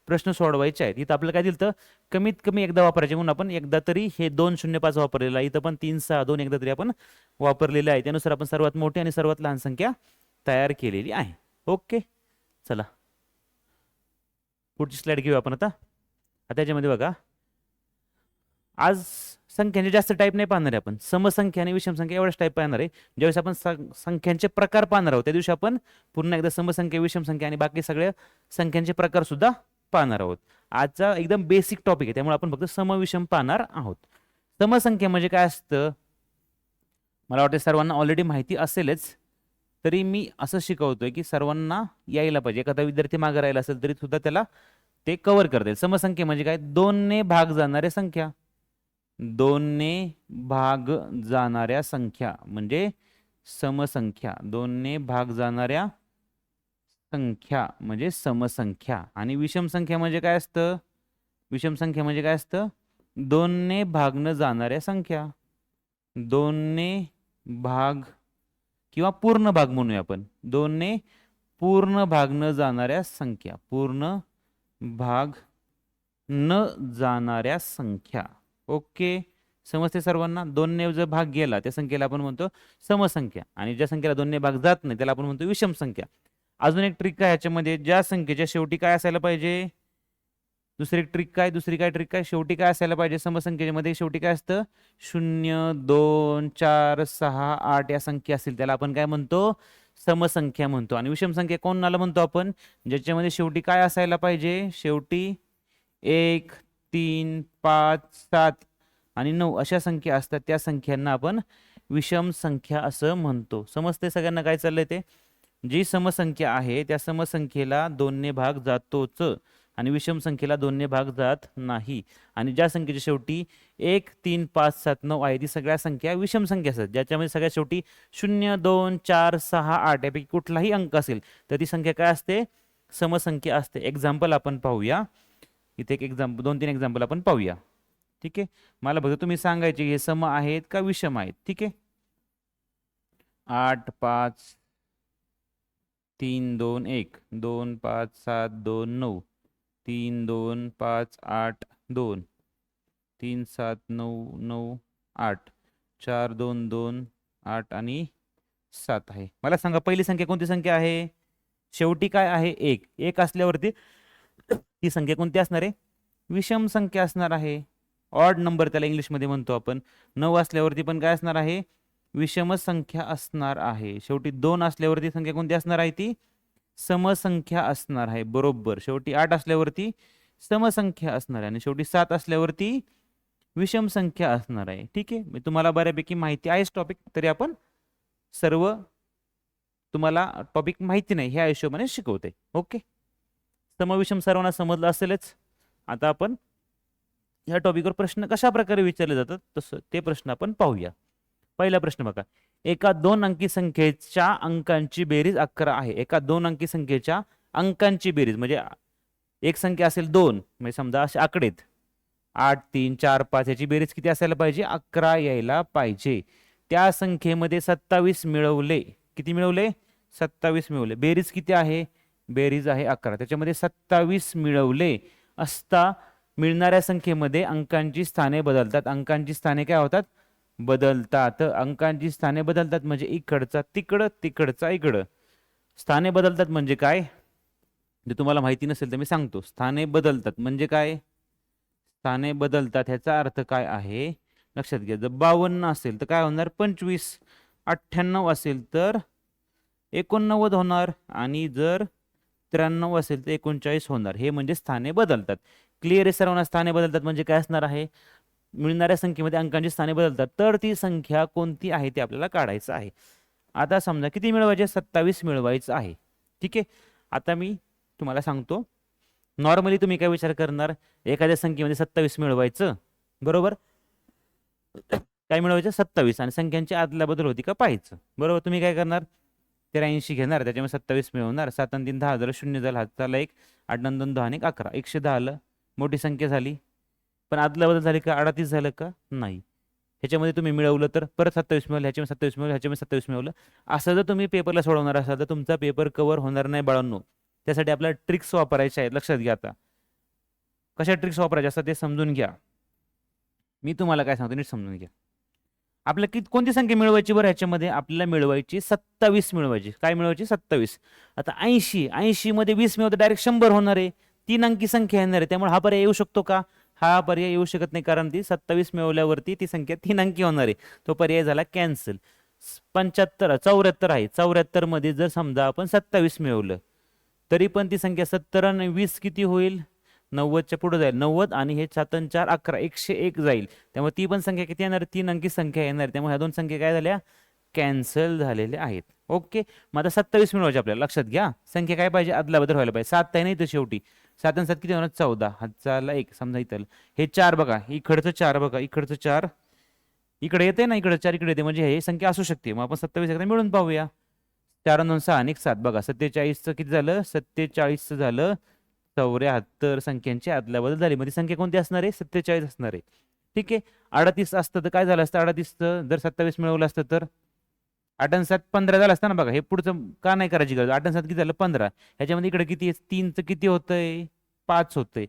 प्रश्न सोडवायचे आहेत. इथं आपल्याला काय दिलं तर कमीत कमी एकदा वापरायचे, म्हणून आपण एकदा तरी हे 205 वापरलेलं आहे. इथं पण 3 6 2 एकदा तरी आपण वापरलेले आहे. त्यानुसार आपण सर्वात मोठी आणि सर्वात लहान संख्या तयार केलेली आहे. ओके, चला पुढची स्लाइड घेऊ आपण आता. त्याच्यामध्ये बघा, आज संख्यांचे जास्त टाईप नाही पाहणार आहे आपण, समसंख्या आणि विषम संख्या एवढाच टाईप पाहणार आहे. ज्यावेळेस आपण संख्यांचे प्रकार पाहणार आहोत त्या दिवशी आपण पुन्हा एकदा समसंख्या, विषम संख्या आणि बाकी सगळ्या संख्यांचे प्रकार सुद्धा पाहणार आहोत. आजचा एकदम बेसिक टॉपिक आहे, त्यामुळे आपण फक्त समविषम पाहणार आहोत. समसंख्या म्हणजे काय असतं, मला वाटतं सर्वांना ऑलरेडी माहिती असेलच, तरी मी असं शिकवतोय की सर्वांना यायला पाहिजे. एखादा विद्यार्थी मागे राहिला असेल तरी सुद्धा त्याला ते कव्हर करता येईल. समसंख्या म्हणजे काय, 2 ने भाग जाणाऱ्या संख्या. 2 ने भाग जाणाऱ्या संख्या म्हणजे समसंख्या. 2 ने भाग जाणाऱ्या संख्या म्हणजे समसंख्या. आणि विषम संख्या म्हणजे काय असतं, विषम संख्या म्हणजे काय असतं, 2 ने भाग न जाणाऱ्या संख्या. 2 ने भाग किंवा पूर्ण भाग म्हणूया आपण, 2 ने पूर्ण भाग न जाणाऱ्या संख्या. पूर्ण भाग न जाणाऱ्या संख्या. ओके, समजते सर्वांना. 2 ने जर भाग गेला त्या संख्येला आपण म्हणतो समसंख्या, आणि ज्या संख्येला 2 ने भाग जात नाही त्याला आपण म्हणतो विषम संख्या. अजून एक ट्रिक काय ह्याच्यामध्ये, ज्या संख्येच्या शेवटी काय असायला पाहिजे, दुसरी ट्रिक काय, ट्रिक काय, शेवटी काय असायला पाहिजे समसंख्येमध्ये, शेवटी काय असतं, 0 2 4 6 8 या संख्या असतील त्याला आपण काय म्हणतो, समसंख्या म्हणतो. आणि विषम संख्या कोणाला म्हणतो आपण, ज्याच्यामध्ये शेवटी काय असायला पाहिजे, शेवटी 1 3 5 7 आणि 9 अशा संख्या असतात, त्या संख्यांना आपण विषम संख्या असं म्हणतो. समजते सगळ्यांना काय चाललंय ते. जी समसंख्या आहे त्या समसंख्येला 2 ने भाग जातोच आणि विषम संख्येला 2 ने भाग जात नाही. आणि ज्या संख्येच्या शेवटी 1 3 5 7 9 आहे ती सगळ्या संख्या विषम संख्या असतात. ज्याच्यामध्ये सगळ्यात शेवटी 0 2 4 6 8 यापैकी कुठलाही अंक असेल तर ती संख्या काय असते, समसंख्या असते. एक्झाम्पल आपण पाहूया. इथे एक एक्झाम्पल, 2-3 एक्झाम्पल आपण पाहूया. ठीक आहे, मला बघा तुम्ही सांगायचे हे सम आहेत का विषम आहेत. ठीक आहे, 8 5 3 2 1 2 5 7 2 9 3 2 5 8 2 3 7 9 9 8 4 2 2 8 आणि 7 आहे. मला सांगा पहिली संख्या कोणती संख्या आहे, शेवटी काय आहे 1. 1 असल्यावरती ती संख्या कोणती असणार आहे, विषम संख्या असणार आहे. ऑड नंबर त्याला इंग्लिशमध्ये म्हणतो आपण. 9 असल्यावरती पण काय असणार आहे, विषम संख्या असणार आहे. शेवटी 2 असल्यावरती संख्या कोणती असणार आहे, ती समसंख्या असणार आहे. बरोबर. शेवटी 8 असल्यावरती समसंख्या असणार आहे आणि शेवटी 7 असल्यावरती विषम संख्या असणार आहे. ठीक आहे, मी तुम्हाला बऱ्यापैकी माहिती आहेच टॉपिक, तरी आपण सर्व तुम्हाला टॉपिक माहिती नाही ह्या हिशोबाने शिकवते. ओके, समविषम सर्वांना समजलं असेलच. आता आपण ह्या टॉपिकवर प्रश्न कशा प्रकारे विचारले जातात तसं ते प्रश्न आपण पाहूया. पहिला प्रश्न बघा, एका 2 अंकी संख्येच्या अंकांची बेरीज 11 आहे. एका 2 अंकी संख्येच्या अंकांची बेरीज म्हणजे एक संख्या असेल 2, म्हणजे समजा असे आकडेत 8 3 4 5, याची बेरीज किती असायला पाहिजे? 11 यायला पाहिजे. त्या संख्येमध्ये 27 मिळवले. किती मिळवले? 27 मिळवले. बेरीज किती आहे? बेरीज आहे 11. त्याच्यामध्ये 27 मिळवले असता मिळणाऱ्या संख्येमध्ये अंकांची स्थाने बदलतात. अंकांची स्थाने काय होतात? बदलतात. अंकांची स्थाने बदलतात म्हणजे इकडचा तिकडं, तिकडचा इकडं. स्थाने बदलतात म्हणजे काय? जे तुम्हाला माहिती नसेल तर मी सांगतो. स्थाने बदलतात म्हणजे काय? स्थाने बदलतात ह्याचा अर्थ काय आहे लक्षात घ्या. जर 52 असेल तर काय होणार? 25. 98 असेल तर 89 होणार आणि जर 93 असेल तर 39 होणार. हे म्हणजे स्थाने बदलतात. क्लिअर आहे सर्वांना? स्थाने बदलतात म्हणजे काय असणार आहे? मिळणाऱ्या संख्येमध्ये अंकांची स्थाने बदलतात. तर ती संख्या कोणती आहे ते आपल्याला काढायचं आहे. आता समजा किती मिळवायचे? 27 मिळवायचं आहे. ठीक आहे. आता मी तुम्हाला सांगतो. नॉर्मली तुम्ही काय विचार करणार? एखाद्या संख्येमध्ये 27 मिळवायचं, बरोबर? काय मिळवायचं? 27. आणि संख्यांची आदला बदल होती का पाहायचं, बरोबर? तुम्ही काय करणार? 83 घेणार, त्याच्यामध्ये 27 मिळवणार. 7 आणि 3 10 झालं, 0 झालं, हाताला 1, 8 आणि 2 10 आणि 11, 110 आलं. मोठी संख्या झाली. पण आदला बदल झाली का? 38 झालं का? नाही. ह्याच्यामध्ये तुम्ही मिळवलं तर परत 27 मिळवलं, ह्याच्यामध्ये 27 मिळवलं, ह्याच्यामध्ये 27 मिळवलं. असं जर तुम्ही पेपरला सोडवणार असाल तर तुमचा पेपर कव्हर होणार नाही बाळांनो. त्यासाठी आपल्याला ट्रिक्स वापरायच्या आहेत. लक्षात घ्या. आता कशा ट्रिक्स वापरायच्या असतात ते समजून घ्या. मी तुम्हाला काय सांगतो नीट समजून घ्या. आपल्याला कोणती संख्या मिळवायची? बरं, ह्याच्यामध्ये आपल्याला मिळवायची 27 मिळवायची. काय मिळवायची? 27. आता 80 मध्ये 20 मिळवतं डायरेक्ट 100 होणार आहे. 3 अंकी संख्या येणार आहे. त्यामुळे हा पर्याय येऊ शकतो का? हा पर्याय येऊ शकत नाही, कारण ती 27 मिळवल्यावरती ती संख्या 3 अंकी होणार आहे. तो पर्याय झाला कॅन्सल. 74 आहे. 74 मध्ये जर समजा आपण 27 मिळवलं तरी पण ती संख्या 70 आणि 20 किती होईल? 90च्या पुढे जाईल. 90 आणि हे 7 आणि 4 11, 101 जाईल. त्यामुळे ती पण संख्या किती येणार? 3 अंकी संख्या येणार. त्यामुळे ह्या दोन संख्या काय झाल्या? कॅन्सल झालेल्या आहेत. ओके. मग आता 27 मिळवायचे आपल्याला. लक्षात घ्या. संख्या काय पाहिजे? आदला बदल व्हायला पाहिजे. 7 आहे नाही तर शेवटी 7 आणि 7 किती होणार? 14. हातचाला 1 समजा इथं. हे 4 बघा, इकडचं 4 बघा, इकडचं 4 इकडे येते ना, इकडे 4 इकडे येते, म्हणजे हे संख्या असू शकते. मग आपण 27 एकदा मिळून पाहूया. 4 आणि 2 6 आणि 7 बघा, 47चं किती झालं? 47चं झालं 74 संख्यांची आदला बदल झाली. मध्ये संख्या कोणती असणार आहे? 47 असणार आहे. ठीक आहे. 38 असतं तर काय झालं असतं? 38चं जर 27 मिळवलं असतं तर 8 आणि 7 15 झालं असतं ना. बघा, हे पुढचं का नाही करायची गरज? 8 आणि 7 किती झालं? 15. ह्याच्यामध्ये इकडे किती आहे? 3चं किती होतंय? 5 होतंय.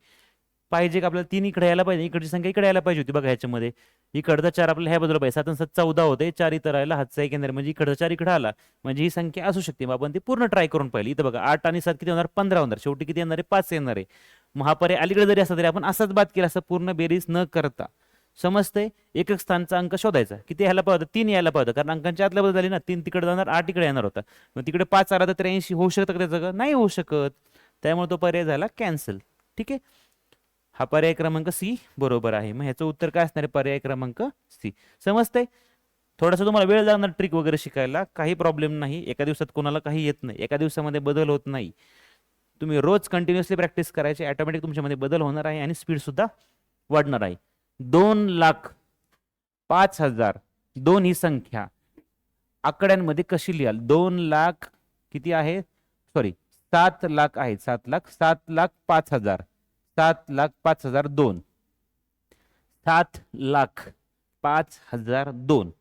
पाहिजे का आपल्याला? 3 इकडे यायला पाहिजे, इकडची संख्या इकडे यायला पाहिजे होती. बघा ह्याच्यामध्ये इकडचा 4 आपल्याला ह्या बाजूला पाहिजे. 7 आणि 7 14 होते. 4 इथं राहिला, हातचा 1 येणार, म्हणजे इकडचा 4 इकडे आला, म्हणजे ही संख्या असू शकते. मग आपण ती पूर्ण ट्राय करून पाहिली. इथं बघा 8 आणि 7 किती होणार? 15 होणार. शेवटी किती येणार आहे? 5 येणार आहे. मग हा पर्याय अलीकडे जरी असला तरी आपण असाच बाद केला असं पूर्ण बेरीज न करता. समजते? एकक स्थानचा अंक शोधायचा. किती यायला पाहिजे? 3 यायला पाहिजे, कारण अंकांची आदला बदल झाली ना. 3 तिकडे जाणार, 8 इकडे येणार होता. मग तिकडे 5 आला तर 83 होऊ शकतं का त्याचं? नाही होऊ शकत. त्यामुळे तो पर्याय झाला कॅन्सल. ठीक आहे. हा पर्याय क्रमांक सी बरोबर आहे. मग ह्याचं उत्तर काय असणार आहे? पर्याय क्रमांक सी. समजतंय? थोडासा तुम्हाला वेळ लागणार ट्रिक वगैरे शिकायला, काही प्रॉब्लेम नाही. एका दिवसात कोणाला काही येत नाही, एका दिवसामध्ये बदल होत नाही. तुम्ही रोज कंटिन्युअसली प्रॅक्टिस करायची, ऑटोमॅटिक तुमच्यामध्ये बदल होणार आहे आणि स्पीड सुद्धा वाढणार आहे. 2,05,000 2 ही संख्या आकड्यांमध्ये कशी लिहाल? 2,00,000 किती आहे? सॉरी 7,00,000 आहे. 7,00,000 7,05,000 7,05,002 7,05,002.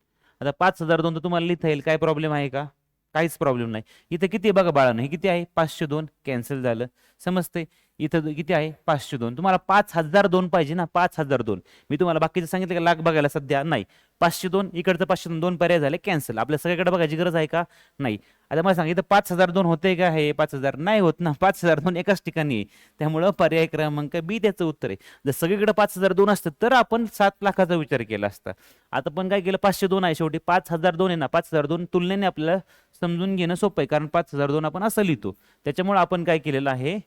आता 5,002 तर तुम्हाला लिहिता येईल. काय प्रॉब्लेम आहे का? काहीच प्रॉब्लेम नाही. इथं किती आहे बघा बाळांनो, हे किती आहे? 502. कॅन्सल झालं. समजते? इथं किती आहे? 502. तुम्हाला 5,002 पाहिजे ना, 5,002. मी तुम्हाला बाकीचं सांगितलं का लाख बघायला सध्या नाही. 502 इकडचं 502 2 पर्याय झाले कॅन्सल. आपल्या सगळ्याकडे बघायची गरज आहे का? नाही. आता मला सांगितलं 5,002 होते का? हे 5,000 नाही होत ना. 5,002 एकाच ठिकाणी आहे. त्यामुळं पर्याय क्रमांक बी त्याचं उत्तर आहे. जर सगळीकडे 5,002 असतं तर आपण 7 लाखाचा विचार केला असता. आता पण काय केलं? 502 आहे, शेवटी 5,002 आहे ना. 5,002 तुलनेने आपल्याला समजून घेणं सोपं आहे, कारण 5,002 आपण असं लिहितो. त्याच्यामुळे आपण काय केलेलं आहे?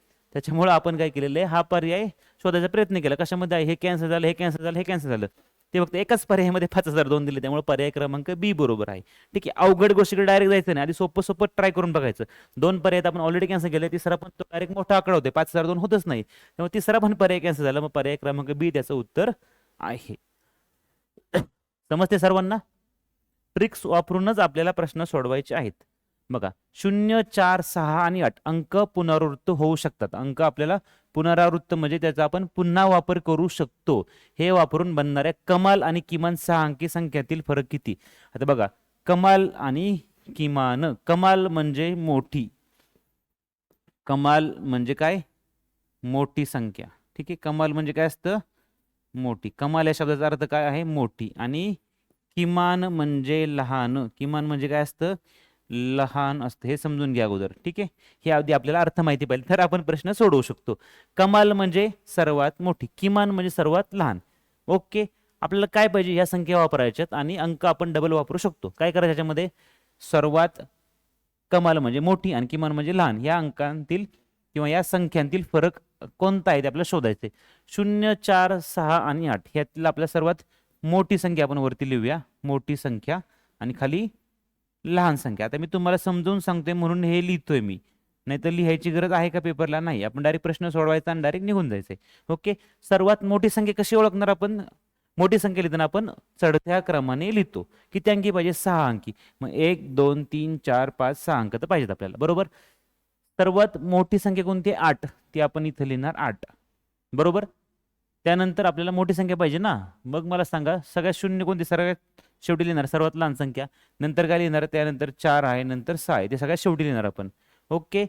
हा पर्याय शोधायचा प्रयत्न केला. कशामध्ये आहे? हे कॅन्सल झालं, हे कॅन्सल झालं, हे कॅन्सल झालं. ते फक्त एकाच पर्यायामध्ये 5002 दिले, त्यामुळे पर्याय क्रमांक बी बरोबर आहे. ठीक आहे, अवघड गोष्टीकडे डायरेक्ट जायचं नाही, आधी सोपं सोपं ट्राय करून बघायचं. 2 पर्याय आपण ऑलरेडी कॅन्सल केले, तिसरा पण तो डायरेक्ट मोठा आकडा होते, 5002 होतच नाही, त्यामुळे तिसरा पण पर्याय कॅन्सल झाला, मग पर्याय क्रमांक बी त्याचं उत्तर आहे. समजते सर्वांना? ट्रिक्स वापरूनच आपल्याला प्रश्न सोडवायचे आहेत. बघा 0, 4, 6 आणि 8 अंक पुनरावृत्त होऊ शकतात. अंक आपल्याला पुनरावृत्त म्हणजे त्याचा आपण पुन्हा वापर करू शकतो. हे वापरून बनणाऱ्या कमाल आणि किमान 6 अंकी संख्यातील फरक किती? आता बघा, कमाल आणि किमान. कमाल म्हणजे मोठी, कमाल म्हणजे काय? मोठी संख्या. ठीक आहे, कमाल म्हणजे काय असतं? मोठी. कमाल या शब्दाचा अर्थ काय आहे? मोठी. आणि किमान म्हणजे लहान. किमान म्हणजे काय असतं? लहान असतं. हे समजून घ्या अगोदर. ठीक आहे, हे आधी आपल्याला अर्थ माहिती पाहिजे तर आपण प्रश्न सोडवू शकतो. कमाल म्हणजे सर्वात मोठी, किमान म्हणजे सर्वात लहान. ओके, आपल्याला काय पाहिजे? या संख्या वापरायच्यात आणि अंक आपण डबल वापरू शकतो. काय करायचं याच्यामध्ये? सर्वात कमाल म्हणजे मोठी आणि किमान म्हणजे लहान, या अंकांतील किंवा या संख्यांतील फरक कोणता आहे ते आपल्याला शोधायचे. 0, 4, 6 आणि 8 ह्यातला आपल्या सर्वात मोठी संख्या आपण वरती लिहूया, मोठी संख्या, आणि खाली लहान संख्या. आता मी तुम्हाला समजून सांगतोय म्हणून हे लिहितोय मी, नाही तर लिहायची गरज आहे का पेपरला? नाही, आपण डायरेक्ट प्रश्न सोडवायचा आणि डायरेक्ट निघून जायचंय. ओके, सर्वात मोठी संख्या कशी ओळखणार आपण? मोठी संख्या लिहिताना आपण चढत्या क्रमाने लिहितो. किती अंकी पाहिजे? 6 अंकी. मग 1, 2, 3, 4, 5, 6 अंक तर पाहिजेत आपल्याला, बरोबर. सर्वात मोठी संख्या कोणती? 8, ती आपण इथं लिहिणार 8, बरोबर. त्यानंतर आपल्याला मोठी संख्या पाहिजे ना, मग मला सांगा सगळ्यात शून्य कोणती? सगळ्यात शेवटी लिहिणार सर्वात लहान संख्या. नंतर काय लिहिणार? त्यानंतर 4 आहे, नंतर 6 आहे, ते सगळ्यात शेवटी लिहिणार आपण. ओके,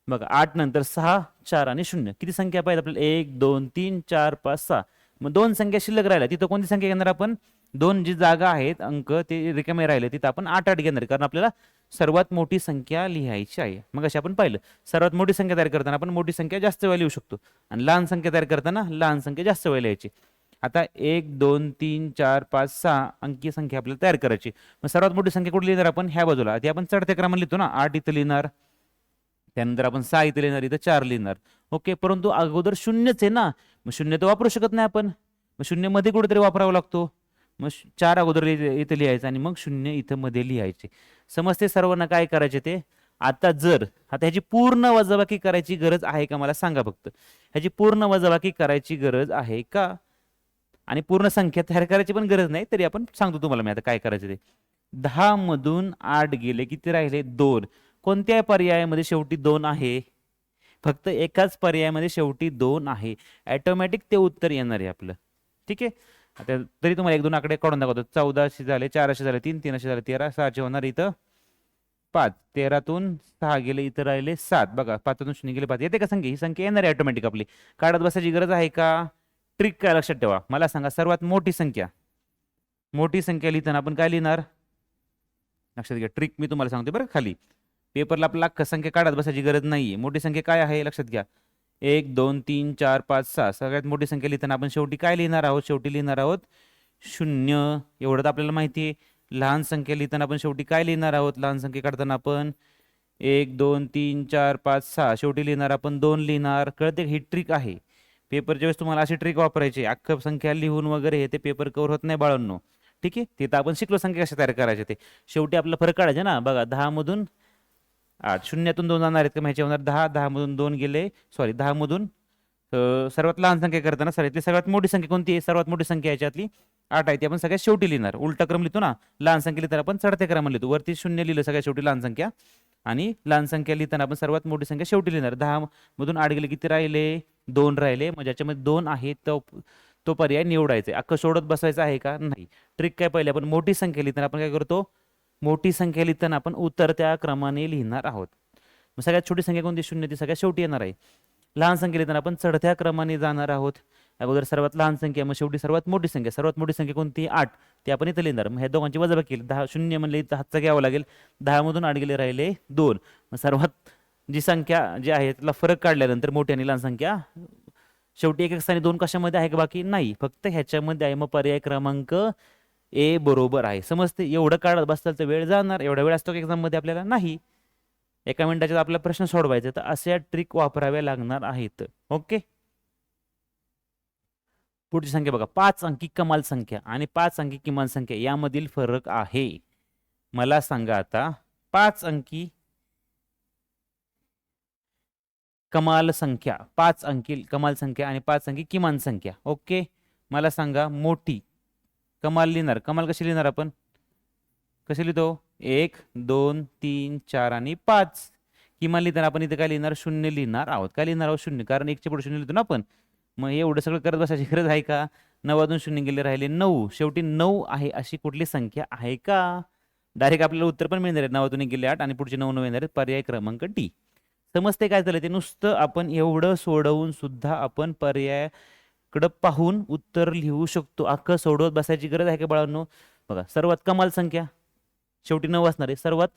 बघा 8 नंतर 6, 4 आणि 0. किती संख्या पाहिजे आपल्याला? 1, 2, 3, 4, 5, 6. मग 2 संख्या शिल्लक राहिल्या, तिथं कोणती संख्या घेणार आपण? 2 जी जागा आहेत अंक ते रिकामे राहिले, तिथं आपण 8 8 घेणार, कारण आपल्याला सर्वात मोठी संख्या लिहायची आहे. मग अशी आपण पाहिलं, सर्वात मोठी संख्या तयार करताना आपण मोठी संख्या जास्त वेळ लिहू शकतो आणि लहान संख्या तयार करताना लहान संख्या जास्त वेळ लिहायची. आता 1, 2, 3, 4, 5, 6 अंकी संख्या आपल्याला तयार करायची. मग सर्वात मोठी संख्या कुठे लिहिणार आपण? ह्या बाजूला. ती आपण चढत्या क्रमाने लिहितो ना, 8 इथं लिहिणार, त्यानंतर आपण 6 इथं लिहिणार, इथं 4 लिहिणार. ओके, परंतु अगोदर शून्यच आहे ना, मग शून्य तर वापरू शकत नाही आपण, मग शून्य मध्ये कुठेतरी वापरावा लागतो. मग 4 अगोदर इथं लिहायचं आणि मग 0 इथं मध्ये लिहायचे. समजते सर्वांना काय करायचे ते? आता ह्याची पूर्ण वजाबाकी करायची गरज आहे का? मला सांगा फक्त, ह्याची पूर्ण वजाबाकी करायची गरज आहे का? आणि पूर्ण संख्या तयार करायची पण गरज नाही, तरी आपण सांगतो तुम्हाला मी आता काय करायचं ते. 10 मधून 8 गेले, किती राहिले? 2. कोणत्या पर्यायामध्ये शेवटी 2 आहे? फक्त एकाच पर्यायामध्ये शेवटी 2 आहे. ऑटोमॅटिक ते उत्तर येणार आहे आपलं. ठीक आहे, आता तरी तुम्हाला 1 2 आकडे काढून दाखवतो. 14 झाले, 4 झाले, 3 3 झाले, 13 6 होणार इथं 5. 13तून 6 गेले, इथं राहिले 7. बघा 5तून 0 गेले 5. येते का संख्या? ही संख्या येणार आहे ऑटोमॅटिक आपली. काढत बसायची गरज आहे का? ट्रिक काय लक्षात ठेवा, मला सांगा सर्वात मोठी संख्या. मोठी संख्या लिहिताना आपण काय लिहिणार? लक्षात घ्या, ट्रिक मी तुम्हाला सांगते बरं. खाली पेपरला आपला अख्खा संख्या काढत बसायची गरज नाहीये. मोठी संख्या काय आहे लक्षात घ्या. 1 2 3 4 5 6. सगळ्यात मोठी संख्या लिहिताना आपण शेवटी काय लिहिणार आहोत? शेवटी लिहिणार आहोत 0. एवढं तर आपल्याला माहिती आहे. लहान संख्या लिहिताना आपण शेवटी काय लिहिणार आहोत? लहान संख्या काढताना आपण 1 2 3 4 5 6 शेवटी लिहिणार आपण 2 लिहिणार. कळते? ही ट्रिक आहे. पेपरच्या वेळेस तुम्हाला अशी ट्रिक वापरायची, अख्खं संख्या लिहून वगैरे हे ते पेपर कव्हर होत नाही बाळांनो. ठीक आहे, तिथं आपण शिकलो संख्या कशा तयार करायचे ते. शेवटी आपला फरक काढायचे ना. बघा 10 मधून 8, शून्यातून 2 जाणार आहेत का? माहिती होणार 10. 10 मधून 2 गेले, सॉरी 10 मधून सर्वात लहान संख्या करताना सर सर्वात मोठी संख्या कोणती आहे? सर्वात मोठी संख्या याच्यातली 8 आहे, ती आपण सगळ्यात शेवटी लिहिणार. उलटा क्रम लिहितो ना, लहान संख्या लिहिताना आपण चढत्या क्रमाने लिहितो. वरती 0 लिहिलं सगळ्यात शेवटी लहान संख्या, आणि लहान संख्या लिहिताना आपण सर्वात मोठी संख्या शेवटी लिहिणार. 10 मधून 8 गेले, किती राहिले? 2 राहिले. मग ज्याच्यामध्ये 2 आहे तो पर्याय निवडायचा. अख्खं सोडत बसायचं आहे का? नाही. ट्रिक काय? पहिले आपण मोठी संख्या लिहिताना आपण काय करतो? मोठी संख्या लिहिताना आपण उतरत्या क्रमाने लिहिणार आहोत. मग सगळ्यात छोटी संख्या कोणती? 0, ती सगळ्यात शेवटी येणार आहे. लहान संख्या लिहिताना आपण चढत्या क्रमाने जाणार आहोत. अगोदर सर्वात लहान संख्या, मग शेवटी सर्वात मोठी संख्या. सर्वात मोठी संख्या कोणती? 8, ती आपण इथं लिहिणार. मग ह्या दोघांची वजाबाकी केली. 10 0 म्हणले इथं हातचा घ्यावा लागेल. 10 मधून 8 गेले, राहिले 2. मग सर्वात जी संख्या जी आहे त्याला फरक काढल्यानंतर मोठी आणि लहान संख्या शेवटी एक स्थानी 2 कशामध्ये आहे का? बाकी नाही, फक्त ह्याच्यामध्ये आहे. मग पर्याय क्रमांक ए बरोबर आहे. समजते? एवढं काढत बसताल तर वेळ जाणार. एवढा वेळ असतो की एक्झाम मध्ये आपल्याला? नाही. एका मिनिटाच्यात आपला प्रश्न सोडवायचा, तर अशा ट्रिक वापराव्या लागणार आहेत. ओके, पुढची संख्या बघा, 5 अंकी कमाल संख्या आणि 5 अंकी किमान संख्या यामधील फरक आहे. मला सांगा आता 5 अंकी कमाल संख्या, 5 अंकी कमाल संख्या आणि 5 अंकी किमान संख्या. ओके, मला सांगा मोठी कमाल लिहिणार, कमाल कशी लिहिणार आपण, कशी लिहितो, 1 2 3 4 आणि 5. किमान लिहिताना आपण इथे काय लिहिणार, शून्य लिहिणार आहोत. काय लिहिणार आहोत, शून्य, कारण 1 च्या पुढे शून्य लिहितो ना आपण. मग एवढं सगळं करत बसायची गरज आहे का. 9 शून्य गेले, राहिले 9. शेवटी 9 आहे अशी कुठली संख्या आहे का. डायरेक्ट आपल्याला उत्तर पण मिळणार आहे, 9 गेले 8 आणि पुढचे 9 येणार आहेत. पर्याय क्रमांक डी. समजते काय झालं ते, नुसतं आपण एवढं सोडवून सुद्धा आपण पर्यायाकडं पाहून उत्तर लिहू शकतो. अख्खं सोडवत बसायची गरज आहे का बाळांनो. बघा, सर्वात कमाल संख्या शेवटी 9 असणार आहे. सर्वात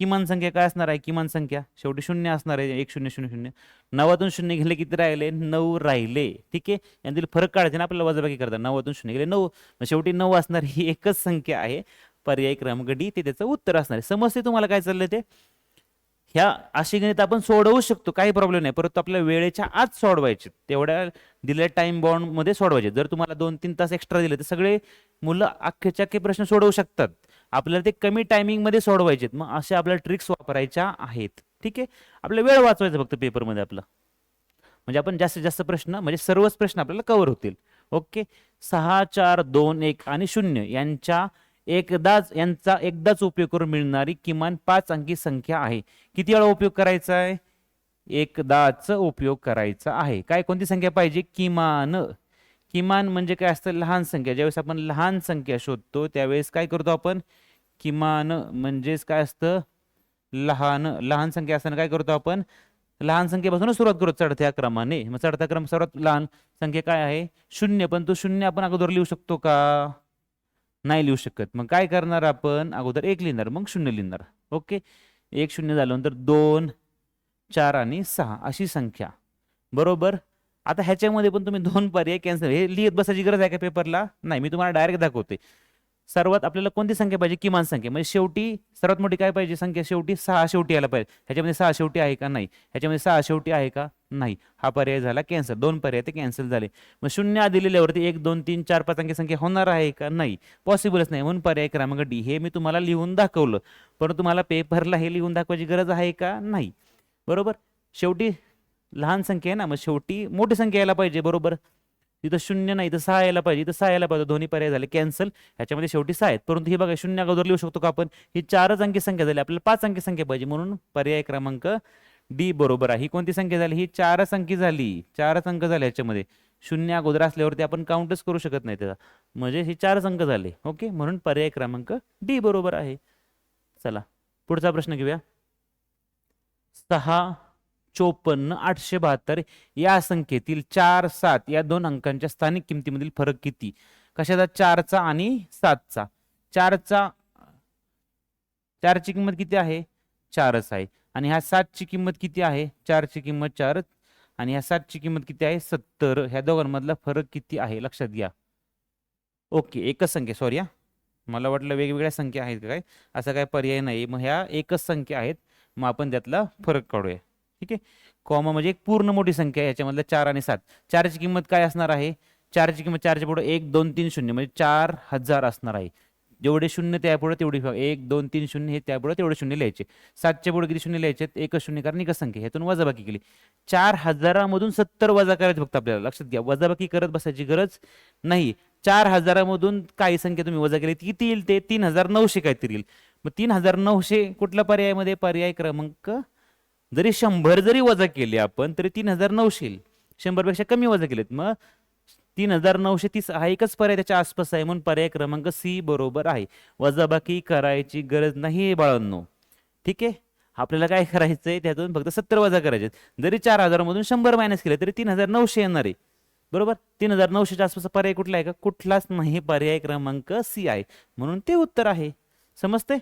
किमान संख्या काय असणार आहे, किमान संख्या शेवटी 0 असणार आहे. 1 0 0 0. 9 शून्य गेले, किती राहिले, 9 राहिले. ठीक आहे, यातील फरक काढायचे ना आपल्याला, वजाबाकी करता. 9 शून्य गेले 9, शेवटी 9 असणार ही एकच संख्या आहे. पर्याय क्रमांक डी ते त्याचं उत्तर असणार आहे. समजते तुम्हाला काय चाललंय ते. ह्या अशी गणित आपण सोडवू शकतो, काही प्रॉब्लेम नाही, परंतु आपल्या वेळेच्या आत सोडवायचे, तेवढ्या दिलेल्या टाइम बाउंड मध्ये सोडवायचे. जर तुम्हाला 2-3 तास एक्स्ट्रा दिले तर सगळे मुलं अख्खेच्या अख्खे प्रश्न सोडवू शकतात. आपल्याला ते कमी टायमिंग मध्ये सोडवायचे. मग अशा आपल्याला ट्रिक्स वापरायच्या आहेत. ठीक आहे, आपला वेळ वाचवायचा फक्त पेपरमध्ये आपला, म्हणजे आपण जास्तीत जास्त प्रश्न, म्हणजे सर्वच प्रश्न आपल्याला कव्हर होतील. ओके, 6 4 2 1 आणि 0 यांचा एकदाच उपयोग करून मिळणारी किमान 5 अंकी संख्या आहे. किती वेळा उपयोग करायचा आहे, एकदाच उपयोग करायचा आहे. काय, कोणती संख्या पाहिजे, किमान. किमान म्हणजे काय असतं, लहान संख्या. ज्यावेळेस आपण लहान संख्या शोधतो त्यावेळेस काय करतो आपण, किमान म्हणजेच काय असतं, लहान संख्या असताना काय करतो आपण, लहान संख्येपासून सुरुवात करू चढत्या क्रमाने. मग चढत्या क्रम सर्वात लहान संख्या काय आहे, 0. पण तो 0 आपण अगोदर लिहू शकतो का, नाही लिहू शकत. मग काय करणार आपण, अगोदर 1 लिहिणार मग 0 लिहिणार. ओके, 1 0 झाल्यानंतर 2 4 आणि 6 अशी संख्या. बरोबर. आता ह्याच्यामध्ये पण तुम्ही 2 पर्याय कॅन्सल, हे लिहित बसायची गरज आहे का पेपरला, नाही, मी तुम्हाला डायरेक्ट दाखवते. सर्वात आपल्याला कोणती संख्या पाहिजे, किमान संख्या, म्हणजे शेवटी सर्वात मोठी काय पाहिजे संख्या, शेवटी 6 शेवटी यायला पाहिजे. ह्याच्यामध्ये 6 शेवटी आहे का, नाही. ह्याच्यामध्ये 6 शेवटी आहे का, नाही. हा पर्याय झाला कॅन्सल. 2 पर्याय ते कॅन्सल झाले. मग 0 आधी लिहिल्यावरती 1 2 3 4 5 अंकी संख्या होणार आहे का, नाही, पॉसिबलच नाही. म्हणून पर्याय क्रमांक डी हे मी तुम्हाला लिहून दाखवलं, परंतु तुम्हाला पेपरला हे लिहून दाखवायची गरज आहे का, नाही. बरोबर, शेवटी लहान संख्या आहे ना, मग शेवटी मोठी संख्या यायला पाहिजे. बरोबर, तिथं 0 नाही तर 6 यायला पाहिजे, इथं 6 यायला पाहिजे. दोन्ही पर्याय झाले कॅन्सल. ह्याच्यामध्ये शेवटी 6 आहेत, परंतु हे बघा 0 अगोदर लिहू शकतो का आपण, ही 4च अंकी संख्या झाली, आपल्याला 5 अंकी संख्या पाहिजे. म्हणून पर्याय क्रमांक डी बरोबर आहे. ही कोणती संख्या झाली, ही 4च अंकी झाली, 4च अंक झाले. ह्याच्यामध्ये 0 अगोदर असल्यावरती आपण काउंटच करू शकत नाही त्याचा, म्हणजे ही 4च अंक झाले. ओके, म्हणून पर्याय क्रमांक डी बरोबर आहे. चला पुढचा प्रश्न घेऊया. 6 54 872 या संख्येतील 4 7 या 2 अंकांच्या स्थानिक किमतीमधील फरक किती. कशाचा, 4चा आणि 7चा. 4ची किंमत किती आहे, 4च आहे. आणि ह्या 7ची किंमत किती आहे, 4ची किंमत 4च आणि ह्या 7ची किंमत किती आहे, 70. ह्या दोघांमधला फरक किती आहे लक्षात घ्या. ओके, एकच संख्या, सॉरी, मला वाटलं वेगवेगळ्या संख्या आहेत काय, असा काय पर्याय नाही. मग ह्या एकच संख्या आहेत, मग आपण त्यातला फरक काढूया. ठीक आहे, कॉमा म्हणजे एक पूर्ण मोठी संख्या आहे, याच्यामधलं 4 आणि 7. 4ची किंमत काय असणार आहे, 4ची किंमत 4च्या पुढे 1 2 3 0 म्हणजे 4000 असणार आहे. जेवढे शून्य त्यापुढे तेवढी 1 2 3 0 हे त्यापुढे तेवढे शून्य लिहायचे. 7च्या पुढे किती शून्य लिहायचे, एकच शून्य, कारण एकच संख्या. ह्यातून वजाबाकी केली, 4000मधून 70 वजा करायचे फक्त आपल्याला. लक्षात घ्या, वजाबाकी करत बसायची गरज नाही. 4000मधून काही संख्या तुम्ही वजा केली किती येईल, ते 3900 काहीतरी येईल. मग 3900 कुठल्या पर्यायामध्ये, पर्याय क्रमांक, जरी 100 जरी वजा केले आपण तरी 3900 येईल. 100 पेक्षा कमी वजा केलेत, मग 3930 हा एकच पर्याय त्याच्या आसपास आहे. म्हणून पर्याय क्रमांक सी बरोबर आहे. वजाबाकी करायची गरज नाही बाळांनो. ठीक आहे, आपल्याला काय करायचंय, त्यातून फक्त 70 वजा करायचे. जरी 4000 मधून 100 मायनस केले तरी 3900 येणार आहे. बरोबर, 3900च्या आसपास पर्याय कुठला आहे का, कुठलाच नाही. पर्याय क्रमांक सी आहे, म्हणून ते उत्तर आहे. समजते.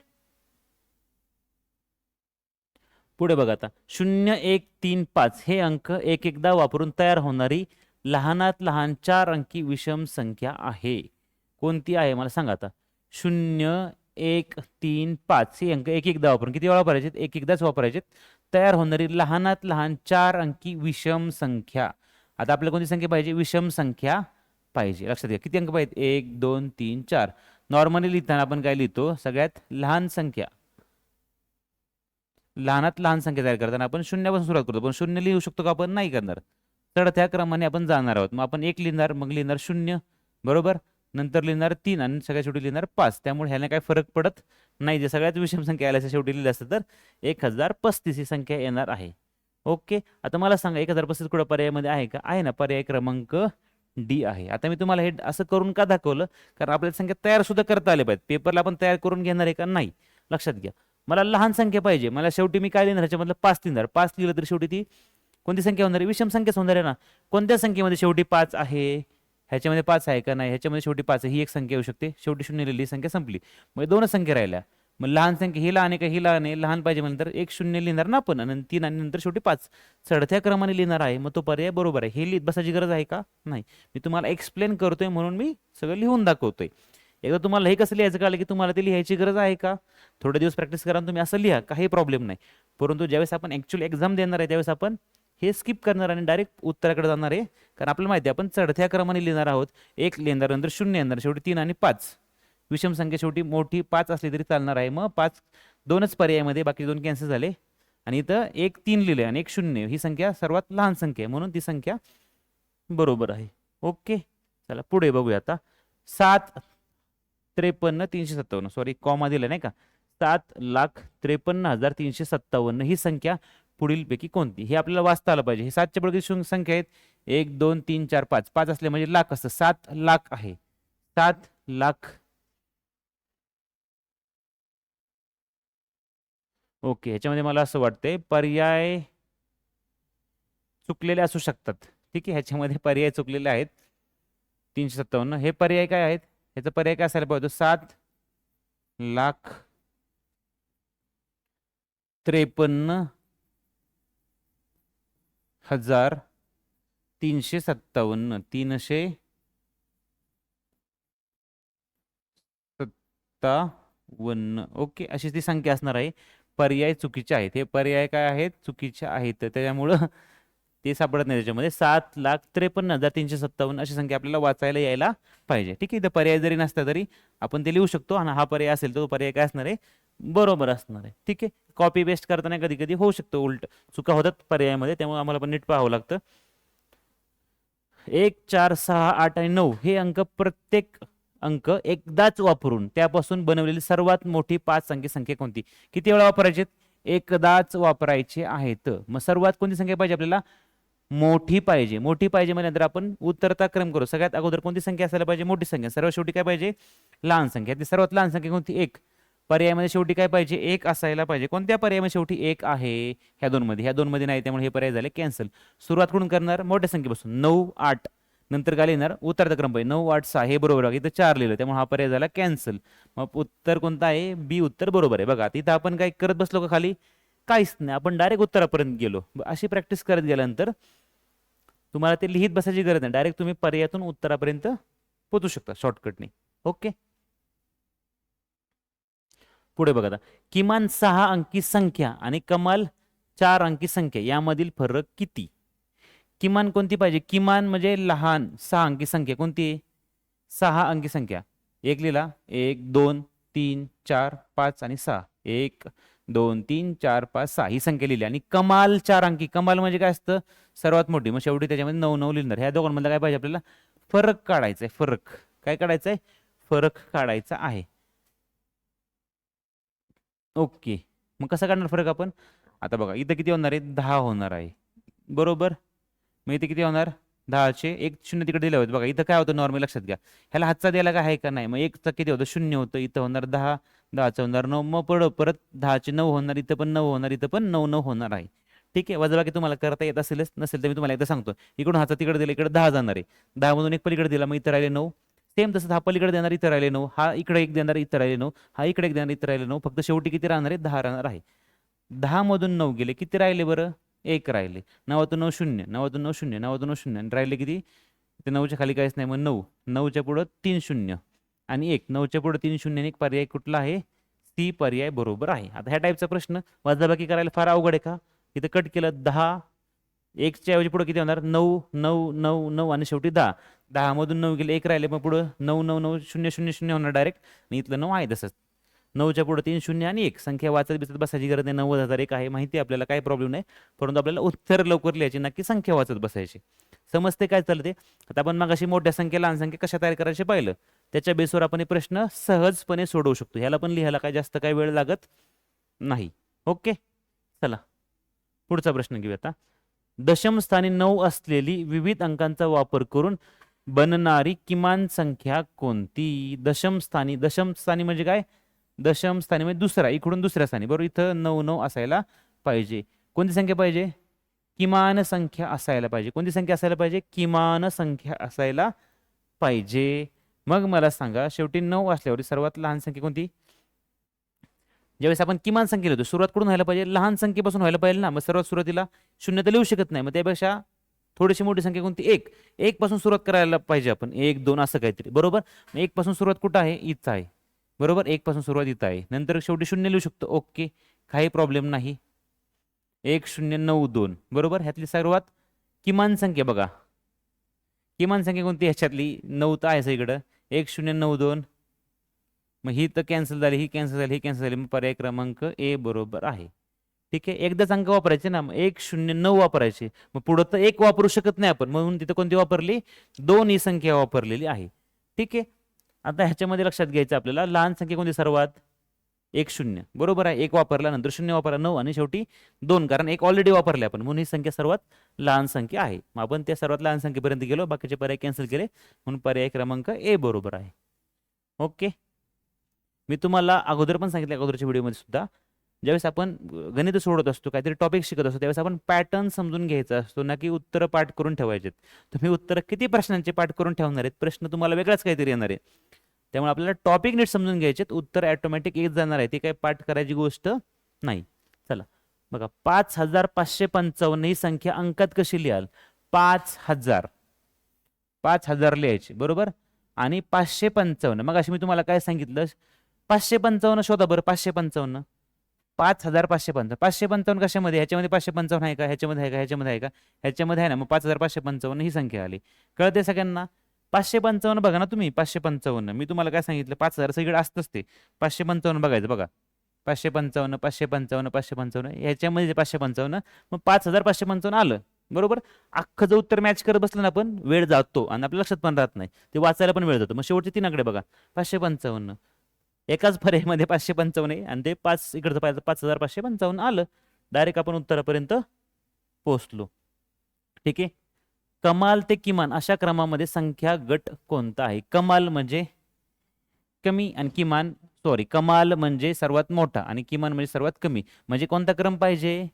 पुढे बघा आता, 0 1 3 5 हे अंक एक एकदा वापरून तयार होणारी लहानात लहान 4 अंकी विषम संख्या आहे. कोणती आहे मला सांगा आता. 0 1 3 5 हे अंक एक एकदा वापरून, किती वेळा वापरायचे, एक एकदाच वापरायचे. तयार होणारी लहानात लहान 4 अंकी विषम संख्या. आता आपल्याला कोणती संख्या पाहिजे, विषम संख्या पाहिजे. लक्षात घ्या किती अंक पाहिजेत 1 2 3 4. नॉर्मली लिहिताना आपण काय लिहितो सगळ्यात लहान संख्या लहानात लहान संख्या तयार करताना आपण शून्यापासून सुरुवात करतो पण शून्य लिहू शकतो का आपण नाही करणार. चढत्या क्रमाने आपण जाणार आहोत. मग आपण 1 लिहिणार मग लिहिणार 0 बरोबर नंतर लिहिणार 3 आणि सगळ्यात शेवटी लिहिणार 5. त्यामुळे ह्याने काय फरक पडत नाही. जे सगळ्यात विषम संख्या आल्याच्या शेवटी लिहिलं असतं तर 1035 ही संख्या येणार आहे. ओके आता मला सांगा 1035 कुठं पर्यायामध्ये आहे का आहे ना पर्याय क्रमांक डी आहे. आता मी तुम्हाला हे असं करून का दाखवलं कारण आपल्याला संख्या तयार सुद्धा करता आले पाहिजेत. पेपरला आपण तयार करून घेणार आहे का नाही लक्षात घ्या. मला लहान संख्या पाहिजे मला शेवटी मी काय लिहिणार ह्याच्यामधलं 5 लिहिणार 5 लिहिलं तर शेवटी ती कोणती संख्या होणार आहे विषम संख्याच होणार आहे ना. कोणत्या संख्येमध्ये शेवटी 5 आहे ह्याच्यामध्ये 5 आहे का नाही ह्याच्यामध्ये शेवटी 5 आहे ही एक संख्या येऊ शकते. शेवटी शून्य लिहिली संख्या संपली. मग दोनच संख्या राहिल्या. मग लहान संख्या ही लहान आहे का ही लहान आहे लहान पाहिजे म्हणल्यानंतर 1 0 लिहिणार ना आपण आणि 3 आणि नंतर शेवटी 5 चढत्या क्रमाने लिहिणार आहे. मग तो पर्याय बरोबर आहे. हे लिहित बसायची गरज आहे का नाही. मी तुम्हाला एक्सप्लेन करतोय म्हणून मी सगळं लिहून दाखवतोय. एकदा तुम्हाला हे कसं लिहायचं कळलं की तुम्हाला ते लिहायची गरज आहे का थोडे दिवस प्रॅक्टिस करा तुम्ही असं लिहा काही प्रॉब्लेम नाही. परंतु ज्यावेळेस आपण ॲक्च्युअली एक्झाम देणार आहे त्यावेळेस आपण हे स्किप करणार आणि डायरेक्ट उत्तराकडे जाणार आहे. कारण आपल्याला माहिती आहे आपण चढत्या क्रमाने लिहिणार आहोत. 1 लिहिणार नंतर 0 येणार शेवटी 3 आणि 5 विषम संख्या शेवटी मोठी 5 असली तरी चालणार आहे. मग 5 दोनच पर्यायामध्ये बाकी 2 कॅन्सल झाले आणि इथं 1 3 लिहिले आणि 1 0 ही संख्या सर्वात लहान संख्या आहे म्हणून ती संख्या बरोबर आहे. ओके चला पुढे बघूया आता 7,53,357 सॉरी कॉमा दिला नाही का 7,53,357 ही संख्या पुढीलपैकी कोणती हे आपल्याला वाचता आलं पाहिजे. हे 7च्या पुढे किती संख्या आहेत 1 2 3 4 5 5 असले म्हणजे लाख असतं 7 लाख आहे 7 लाख. ओके ह्याच्यामध्ये मला असं वाटतंय पर्याय चुकलेले असू शकतात. ठीक आहे ह्याच्यामध्ये पर्याय चुकलेले आहेत 357 हे पर्याय काय आहेत ह्याचा पर्याय काय असायला पाहिजे 7,53,357 357 ओके अशी ती संख्या असणार आहे. पर्याय चुकीचे आहेत. हे पर्याय काय आहेत चुकीचे आहेत त्याच्यामुळं ते सापडत नाही. त्याच्यामध्ये 7,53,357 अशी संख्या आपल्याला वाचायला यायला पाहिजे. ठीक आहे इथं पर्याय जरी नसता तरी आपण ते लिहू शकतो आणि हा पर्याय असेल तर तो पर्याय काय असणार आहे बरोबर असणार आहे. ठीक आहे कॉपी पेस्ट करताना कधी कधी होऊ शकतो उलट चुका होतात पर्यायामध्ये त्यामुळे आम्हाला पण नीट पाहावं लागतं. 1 4 6 8 आणि 9 हे अंक प्रत्येक अंक एकदाच वापरून त्यापासून बनवलेली सर्वात मोठी 5 अंकी संख्या कोणती किती वेळा वापरायचे एकदाच वापरायचे आहेत. मग सर्वात कोणती संख्या पाहिजे आपल्याला मोठी पाहिजे. मोठी पाहिजे म्हणजे आपण उत्तरता क्रम करू. सगळ्यात अगोदर कोणती संख्या असायला पाहिजे मोठी संख्या. सर्वात शेवटी काय पाहिजे लहान संख्या. ती सर्वात लहान संख्या कोणती 1. पर्यायामध्ये शेवटी काय पाहिजे 1 असायला पाहिजे. कोणत्या पर्यायामध्ये शेवटी 1 आहे ह्या दोन मध्ये नाही त्यामुळे हे पर्याय झाले कॅन्सल. सुरुवात करून करणार मोठ्या संख्येपासून 9 8 नंतर काय लिहिणार उत्तराचा क्रम पाहिजे 9 8 6 हे बरोबर आहे. इथं 4 लिहिलं त्यामुळे हा पर्याय झाला कॅन्सल. मग उत्तर कोणतं आहे बी उत्तर बरोबर आहे. बघा तिथं आपण काय करत बसलो का खाली काहीच नाही आपण डायरेक्ट उत्तरापर्यंत गेलो. अशी प्रॅक्टिस करत गेल्यानंतर तुम्हाला ते लिहित बसायची गरज नाही. डायरेक्ट तुम्ही पर्यायातून उत्तरापर्यंत पोहोचू शकता शॉर्टकटने. ओके पुढे बघा आता किमान 6 अंकी संख्या आणि कमाल 4 अंकी संख्या यामधील फरक किती. किमान कोणती पाहिजे किमान म्हणजे लहान 6 अंकी संख्या कोणती 6 अंकी संख्या 1 लिहिला 1 2 3 4 5 आणि 6 1 2 3 4 5 6 ही संख्या लिहिली. आणि कमाल 4 अंकी कमाल म्हणजे काय असतं सर्वात मोठी. मग शेवटी त्याच्यामध्ये 9 9 लिहिणार. ह्या दोघांमध्ये काय पाहिजे आपल्याला फरक काढायचा आहे. फरक काय काढायचा आहे फरक काढायचा आहे. ओके मग कसं काढणार फरक आपण आता बघा इथं किती होणार आहे 10 होणार आहे बरोबर. मग इथे किती होणार 10चे 1 0 तिकडे दिले होते. बघा इथं काय होतं नॉर्मल लक्षात घ्या ह्याला हातचा द्यायला काय आहे का नाही. मग 1चा किती होतं 0 होतं इथं होणार 10 10चं होणार 9 मग परत 10चे 9 होणार इथं पण 9 होणार इथं पण 9 9 होणार आहे. ठीक आहे वजाबाकी तुम्हाला करता येत असेलच नसेल तर मी तुम्हाला एकदा सांगतो. इकडून हातचा तिकडे दिला इकडे 10 जाणार आहे 10 मधून 1 पलीकडे दिला मग इथं राहिले 9. सेम तसंच हा पलीकडे देणार इथं राहिले 9 हा इकडे 1 देणार इथं राहिले 9 हा इकडे 1 देणार इथं राहिले 9 फक्त शेवटी किती राहणार आहे 10 राहणार आहे. 10 मधून 9 गेले किती राहिले बरं 1 राहिले. 9तून 9 0 9तून 9 0 9तून 9 0 आणि राहिले किती ते 9च्या खाली काहीच नाही. मग 9 9च्या पुढं 3 0 आणि 1 9च्या पुढं 3 0 आणि 1 पर्याय कुठला आहे सी पर्याय बरोबर आहे. आता ह्या टाईपचा प्रश्न वजाबाकी करायला फार अवघड आहे का इथं कट केलं 10 एकच्या ऐवजी पुढे किती होणार 9 9 9 9 आणि शेवटी 10. 10 मधून 9 गेले, एक राहिले, मग पुढं 9 9 9 0 0 0 होणार डायरेक्ट. आणि इथलं 9 आहे तसंच. 9च्या पुढे 3 0 आणि 1. संख्या वाचत बिचत बसायची गरज नाही. 90,001 आहे माहिती आहे आपल्याला, काही प्रॉब्लेम नाही. परंतु आपल्याला उत्तर लवकर लिहायची, नक्की संख्या वाचत बसायची. समजते काय चालते. आता आपण मग अशी मोठ्या संख्या लहान संख्या कशा तयार करायचे पाहिलं, त्याच्या बेसवर आपण हे प्रश्न सहजपणे सोडवू शकतो. ह्याला पण लिहायला काय जास्त काही वेळ लागत नाही. ओके, चला पुढचा प्रश्न घेऊया आता. दशम स्थानी 9 असलेली विविध अंकांचा वापर करून बनणारी किमान संख्या कोणती? दशम स्थानी म्हणजे काय? दशम स्थानी म्हणजे दुसरा, इकडून दुसऱ्या स्थानी, बरोबर. इथं 9 9 असायला पाहिजे. कोणती संख्या पाहिजे? किमान संख्या असायला पाहिजे. कोणती संख्या असायला पाहिजे? किमान संख्या असायला पाहिजे. मग मला सांगा, शेवटी 9 असल्यावर सर्वात लहान संख्या कोणती? ज्यावेळेस आपण किमान संख्या लिहितो, सुरुवात कुठून व्हायला पाहिजे? लहान संख्येपासून व्हायला पाहिजे ना. मग सर्वात सुरुवातीला शून्य तर लिहू शकत नाही. मग त्यापेक्षा थोडीशी मोठी संख्या कोणती? 1. 1 पासून सुरुवात करायला पाहिजे आपण. 1 2 असं काहीतरी, बरोबर. 1 पासून सुरुवात कुठं आहे? इथं आहे, बरोबर. 1 पासून सुरुवात इथं आहे. नंतर शेवटी शून्य लिहू शकतो. ओके, काही प्रॉब्लेम नाही. 1 0 9 2, बरोबर. ह्यातली सर्वात किमान संख्या बघा. किमान संख्या कोणती ह्याच्यातली? 9 तर आहे इकडं. 1 0 9 2. मग ही तर कॅन्सल झाली, ही कॅन्सल झाली, ही कॅन्सल झाली. मग पर्याय क्रमांक ए बरोबर आहे. ठीक आहे, एकदाच अंक वापरायचे ना. मग 1 0 9 वापरायचे. मग पुढं तर 1 वापरू शकत नाही आपण, म्हणून तिथं कोणती वापरली? 2 ही संख्या वापरलेली आहे. ठीक आहे, आता ह्याच्यामध्ये लक्षात घ्यायचं आपल्याला, लहान संख्या कोणती सर्वात? 1 0, बरोबर आहे. 1 वापरला, नंतर 0 वापरला, 9 आणि शेवटी 2, कारण 1 ऑलरेडी वापरले आपण, म्हणून ही संख्या सर्वात लहान संख्या आहे. मग आपण त्या सर्वात लहान संख्येपर्यंत गेलो, बाकीचे पर्याय कॅन्सल केले, म्हणून पर्याय क्रमांक ए बरोबर आहे. ओके, मी तुम्हाला अगोदर पण सांगितलं, अगोदरच्या व्हिडिओमध्ये सुद्धा, ज्यावेळेस आपण गणित सोडत असतो, काहीतरी टॉपिक शिकत असतो, त्यावेळेस आपण पॅटर्न समजून घ्यायचा असतो ना, की उत्तरं पाठ करून ठेवायचे. तुम्ही उत्तरं किती प्रश्नांचे पाठ करून ठेवणार आहेत? प्रश्न तुम्हाला वेगळाच काहीतरी येणार आहे. त्यामुळे आपल्याला टॉपिक नीट समजून घ्यायचे, उत्तर ऑटोमॅटिक येत जाणार आहे. ती काही पाठ करायची गोष्ट नाही. चला बघा, 5555 ही संख्या अंकात कशी लिहाल? 5000 लिहायची, बरोबर. आणि 555, मग अशी मी तुम्हाला काय सांगितलं? 555 शोधा बरं. 555, 5555, 555 कशामध्ये? ह्याच्यामध्ये 555 आहे का? ह्याच्यामध्ये आहे का? ह्याच्यामध्ये आहे का? ह्याच्यामध्ये आहे ना. मग 5555 ही संख्या आली. कळते सगळ्यांना? 555 बघा ना तुम्ही. 555 मी तुम्हाला काय सांगितलं? 5000 सगळीकडे असतंच ते. 555 बघायचं बघा. 555 555 555 ह्याच्यामध्ये 555, मग 5555 आलं, बरोबर. अख्खं जर उत्तर मॅच करत बसलं ना आपण, वेळ जातो आणि आपल्या लक्षात पण राहत नाही, ते वाचायला पण वेळ जातो. मग शेवटचे 3 आकडे बघा. 555, एकाच पर्यायामध्ये 555 आहे आणि ते 5 इकडचं पाहिजे, 5555 आलं. डायरेक्ट आपण उत्तरापर्यंत पोहोचलो. ठीक आहे, कमाल ते किमान अशा क्रमामध्ये संख्या गट कोणता आहे? कमाल म्हणजे कमी आणि किमान, सॉरी, कमाल म्हणजे सर्वात मोठा आणि किमान म्हणजे सर्वात कमी. म्हणजे कोणता क्रम पाहिजे?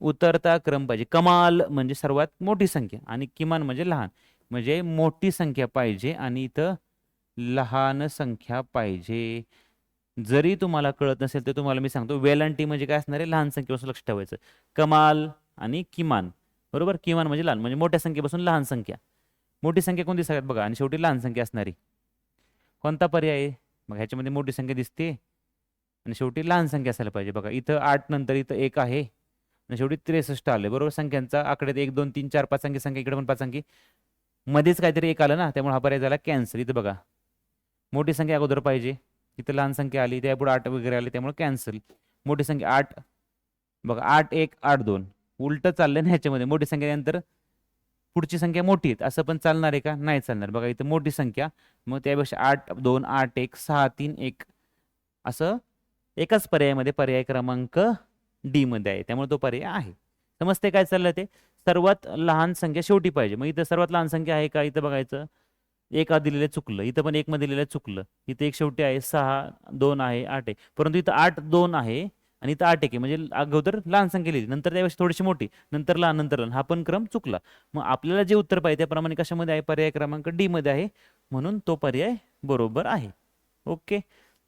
उतरता क्रम पाहिजे. कमाल म्हणजे सर्वात मोठी संख्या आणि किमान म्हणजे लहान, म्हणजे मोठी संख्या पाहिजे आणि इथं लहान संख्या पाहिजे. जरी तुम्हाला कळत नसेल तर तुम्हाला मी सांगतो, वेलांटी म्हणजे काय असणार आहे? लहान संख्येपासून लक्ष ठेवायचं. कमाल आणि किमान, बरोबर. किमान म्हणजे लहान, म्हणजे मोठ्या संख्येपासून लहान संख्या. मोठी संख्या कोणती सगळ्यात बघा, आणि शेवटी लहान संख्या असणारी. कोणता पर्याय आहे? मग ह्याच्यामध्ये मोठी संख्या दिसते आणि शेवटी लहान संख्या असायला पाहिजे. बघा, इथं 8 नंतर इथं 1 आहे आणि शेवटी 63 आले, बरोबर. संख्यांचा आकड्यात 1 2 3 4 5 संख्या, इकडे पण 5 अंकी, मध्येच काहीतरी 1 आलं ना, त्यामुळे हा पर्याय झाला कॅन्सल. इथं बघा, मोठी संख्या अगोदर पाहिजे, इथं लहान संख्या आली, त्यापुढे 8 वगैरे आले, त्यामुळे कॅन्सल. मोठी संख्या 8, बघा 8 1 8 2, उलट चाललंय ना ह्याच्यामध्ये. मोठी संख्या नंतर पुढची संख्या मोठी आहेत, असं पण चालणार आहे का? नाही चालणार. बघा, इथं मोठी संख्या, मग त्यापेक्षा 8 2 8 1 6 3 1 असं एकाच पर्यायामध्ये पर्याय क्रमांक डी मध्ये आहे, त्यामुळे तो पर्याय आहे. समजते काय चाललंय ते? सर्वात लहान संख्या शेवटी पाहिजे. मग इथं सर्वात लहान संख्या आहे का? इथं बघायचं, 1 दिलेलं चुकलं, इथं पण 1 मध्ये दिलेलं चुकलं, इथं 1 शेवटी आहे, 6 2 आहे, 8 आहे, परंतु इथं 8 2 आहे आणि इथं 8 1 आहे, म्हणजे अगोदर लहान संख्या लिहिली, नंतर त्यावेळेस थोडीशी मोठी, नंतर लहान, नंतर लहान, हा पण क्रम चुकला. मग आपल्याला जे उत्तर पाहिजे त्याप्रमाणे कशामध्ये आहे? पर्याय क्रमांक डी मध्ये आहे, म्हणून तो पर्याय बरोबर आहे. ओके,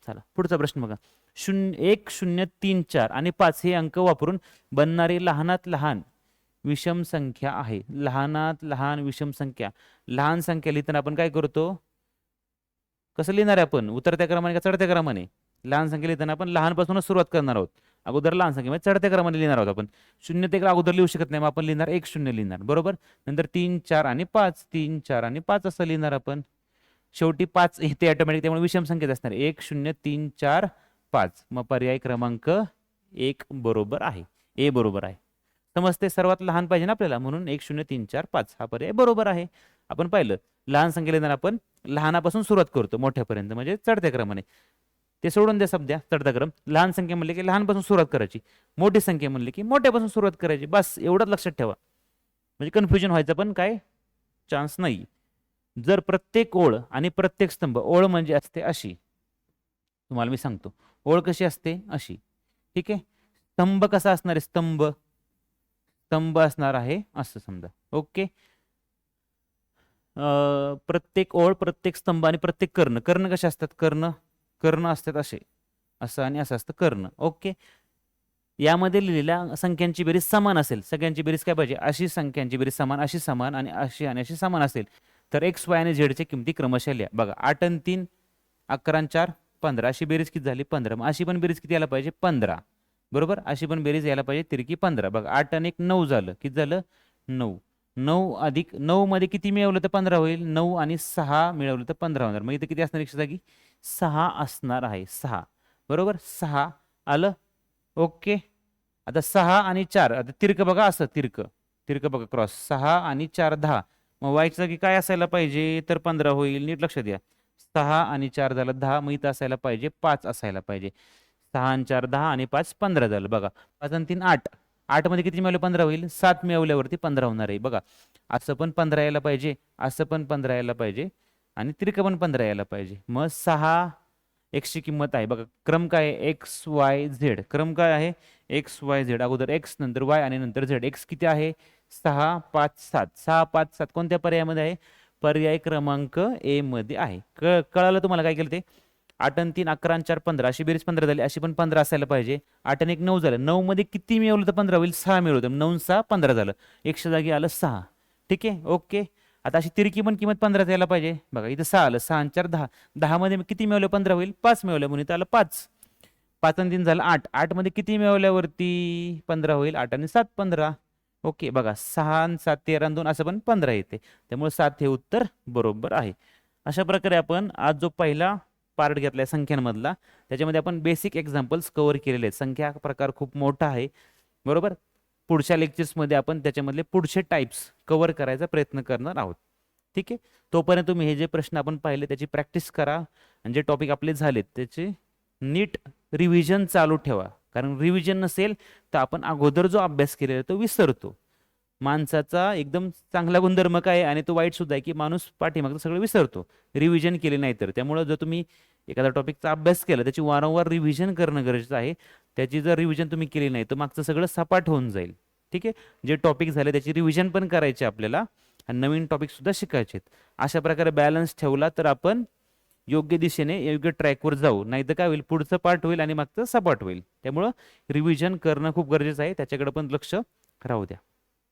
चला पुढचा प्रश्न बघा. 1 0 3 4 आणि 5 हे अंक वापरून बनणारी लहानात लहान विषम संख्या आहे. लहानात लहान विषम संख्या. लहान संख्या लिहिताना आपण काय करतो? कसं लिहिणार आहे आपण? उतरत्या क्रमाने का चढत्या क्रमाने? लहान संख्या लिहिताना आपण लहानपासूनच सुरुवात करणार आहोत. अगोदर लहान संख्या म्हणजे चढत्या क्रमाने लिहिणार आहोत आपण. 0 ते अगोदर लिहू शकत नाही, मग आपण लिहिणार 1 0 लिहिणार, बरोबर. नंतर 3 4 आणि 5, 3 4 आणि 5 असं लिहिणार आपण. शेवटी 5 येते ऑटोमॅटिक, त्यामुळे विषम संख्येत असणार 1 0 3 4 5. मग पर्याय क्रमांक 1 बरोबर आहे, ए बरोबर आहे. समजते, सर्वात लहान पाहिजे ना आपल्याला, म्हणून 1 0 3 4 5 हा पर्याय बरोबर आहे. आपण पाहिलं लहान संख्या लिहिताना आपण लहानापासून सुरुवात करतो मोठ्यापर्यंत, म्हणजे चढत्या क्रमाने. ते सोडून द्या सध्या चढता क्रम. लहान संख्या म्हणले की लहानपासून सुरुवात करायची, मोठी संख्या म्हणली की मोठ्यापासून सुरुवात करायची, बस एवढंच लक्षात ठेवा. म्हणजे कन्फ्युजन व्हायचं पण काय चान्स नाही. जर प्रत्येक ओळ आणि प्रत्येक स्तंभ, ओळ म्हणजे असते अशी, तुम्हाला मी सांगतो ओळ कशी असते अशी, ठीक आहे. स्तंभ कसा असणार आहे, स्तंभ स्तंभ असणार आहे असं समजा, ओके. प्रत्येक ओळ, प्रत्येक स्तंभ आणि प्रत्येक कर्ण, कर्ण कसे असतात, कर्ण कर्ण असतात असे, असं आणि असं असतं कर्ण, ओके. यामध्ये लिहिलेल्या संख्यांची बेरीज समान असेल, सगळ्यांची बेरीज काय पाहिजे, अशी संख्यांची बेरीज समान, अशी समान आणि अशी समान असेल तर एक्स वाय आणि झेडच्या किमती क्रमशः लिहा. बघा 8 आणि 3 11 आणि 4 15, अशी बेरीज किती झाली 15. मग अशी पण बेरीज किती यायला पाहिजे 15, बरोबर. अशी पण बेरीज यायला पाहिजे तिरकी 15. बघा 8 आणि 1 9 झालं, किती झालं 9. 9 अधिक 9 मध्ये किती मिळवलं तर 15 होईल, 9 आणि 6 मिळवलं तर 15 होणार. मग इथे किती असणार एकशे जागी 6 असणार आहे, 6, बरोबर. 6 आलं, ओके. आता 6 आणि 4, आता तिरक बघा असं, तिरक तिरक बघा क्रॉस, 6 आणि 4 10. मग वायच्या जागी काय असायला पाहिजे तर 15 होईल, नीट लक्ष द्या. 6 आणि 4 झालं 10, मग इथं असायला पाहिजे 5 असायला पाहिजे. 6 आणि 4 10 आणि 5 15 झालं. बघा 5 आणि 3 8, 8 मध्ये किती मिळवलं 15 होईल, 7 मिळवल्यावरती 15 होणार आहे. बघा असं पण 15 यायला पाहिजे, असं पण 15 यायला पाहिजे आणि तिरकं पण 15 यायला पाहिजे. मग 6 एक्सची किंमत आहे, बघा क्रम काय आहे एक्स वाय झेड, क्रम काय आहे एक्स वाय झेड, अगोदर एक्स नंतर वाय आणि नंतर झेड. एक्स किती आहे 6 5 7, 6 5 7 कोणत्या पर्यायामध्ये आहे, पर्याय क्रमांक ए मध्ये आहे. कळालं तुम्हाला काय केलं ते. 8 आणि 3 11 आणि 4 15, अशी बेरीज 15 झाली, अशी पण 15 असायला पाहिजे. 8 आणि 1 9 झालं, 9 मध्ये किती मिळवलं तर 15 होईल, 6 मिळवलं, 9 6 15 झालं, एकशे जागी आलं 6, ठीक आहे, ओके. आता अशी तिरकी पण किंमत 15 यायला पाहिजे. बघा इथं 6 आलं, 6 आणि 4 10, 10 मध्ये किती मिळवलं 15 होईल, 5 मिळवलं म्हणून इथं आलं 5. 5 आणि 3 झालं 8, 8 मध्ये किती मिळवल्यावरती 15 होईल, 8 आणि 7 15, ओके. बघा 6 आणि 7 13 आणि 2 असं पण 15 येते, त्यामुळे 7 हे उत्तर बरोबर आहे. अशा प्रकारे आपण आज जो पहिला पार्ट घेतलाय संख्यांमधला, त्याच्यामध्ये आपण बेसिक एक्झाम्पल्स कव्हर केलेले आहेत. संख्या प्रकार खूप मोठा आहे, बरोबर. पुढच्या लेक्चर्समध्ये आपण त्याच्यामधले पुढचे टाइप्स कव्हर करायचा प्रयत्न करणार आहोत, ठीक आहे. तोपर्यंत तुम्ही हे जे प्रश्न आपण पाहिले त्याची प्रॅक्टिस करा आणि जे टॉपिक आपले झालेत त्याचे नीट रिव्हिजन चालू ठेवा, कारण रिव्हिजन नसेल तर आपण अगोदर जो अभ्यास केलेला तो विसरतो. माणसाचा एकदम चांगला गुणधर्म काय आहे आणि तो वाईट सुद्धा आहे की माणूस पाठीमागचं सगळं विसरतो रिव्हिजन केले नाही तर. त्यामुळे जर तुम्ही एखाद्या टॉपिकचा अभ्यास केला त्याची वारंवार रिव्हिजन करणं गरजेचं आहे. त्याची जर रिव्हिजन तुम्ही केली नाही तर मागचं सगळं सपाट होऊन जाईल, ठीक आहे. जे टॉपिक झाले त्याची रिव्हिजन पण करायचे आपल्याला आणि नवीन टॉपिक सुद्धा शिकायचे. अशा प्रकारे बॅलन्स ठेवला तर आपण योग्य दिशेने योग्य ट्रॅकवर जाऊ, नाही तर काय होईल पुढचं पार्ट होईल आणि मागचं सपाट होईल. त्यामुळं रिव्हिजन करणं खूप गरजेचं आहे, त्याच्याकडे पण लक्ष राहू द्या.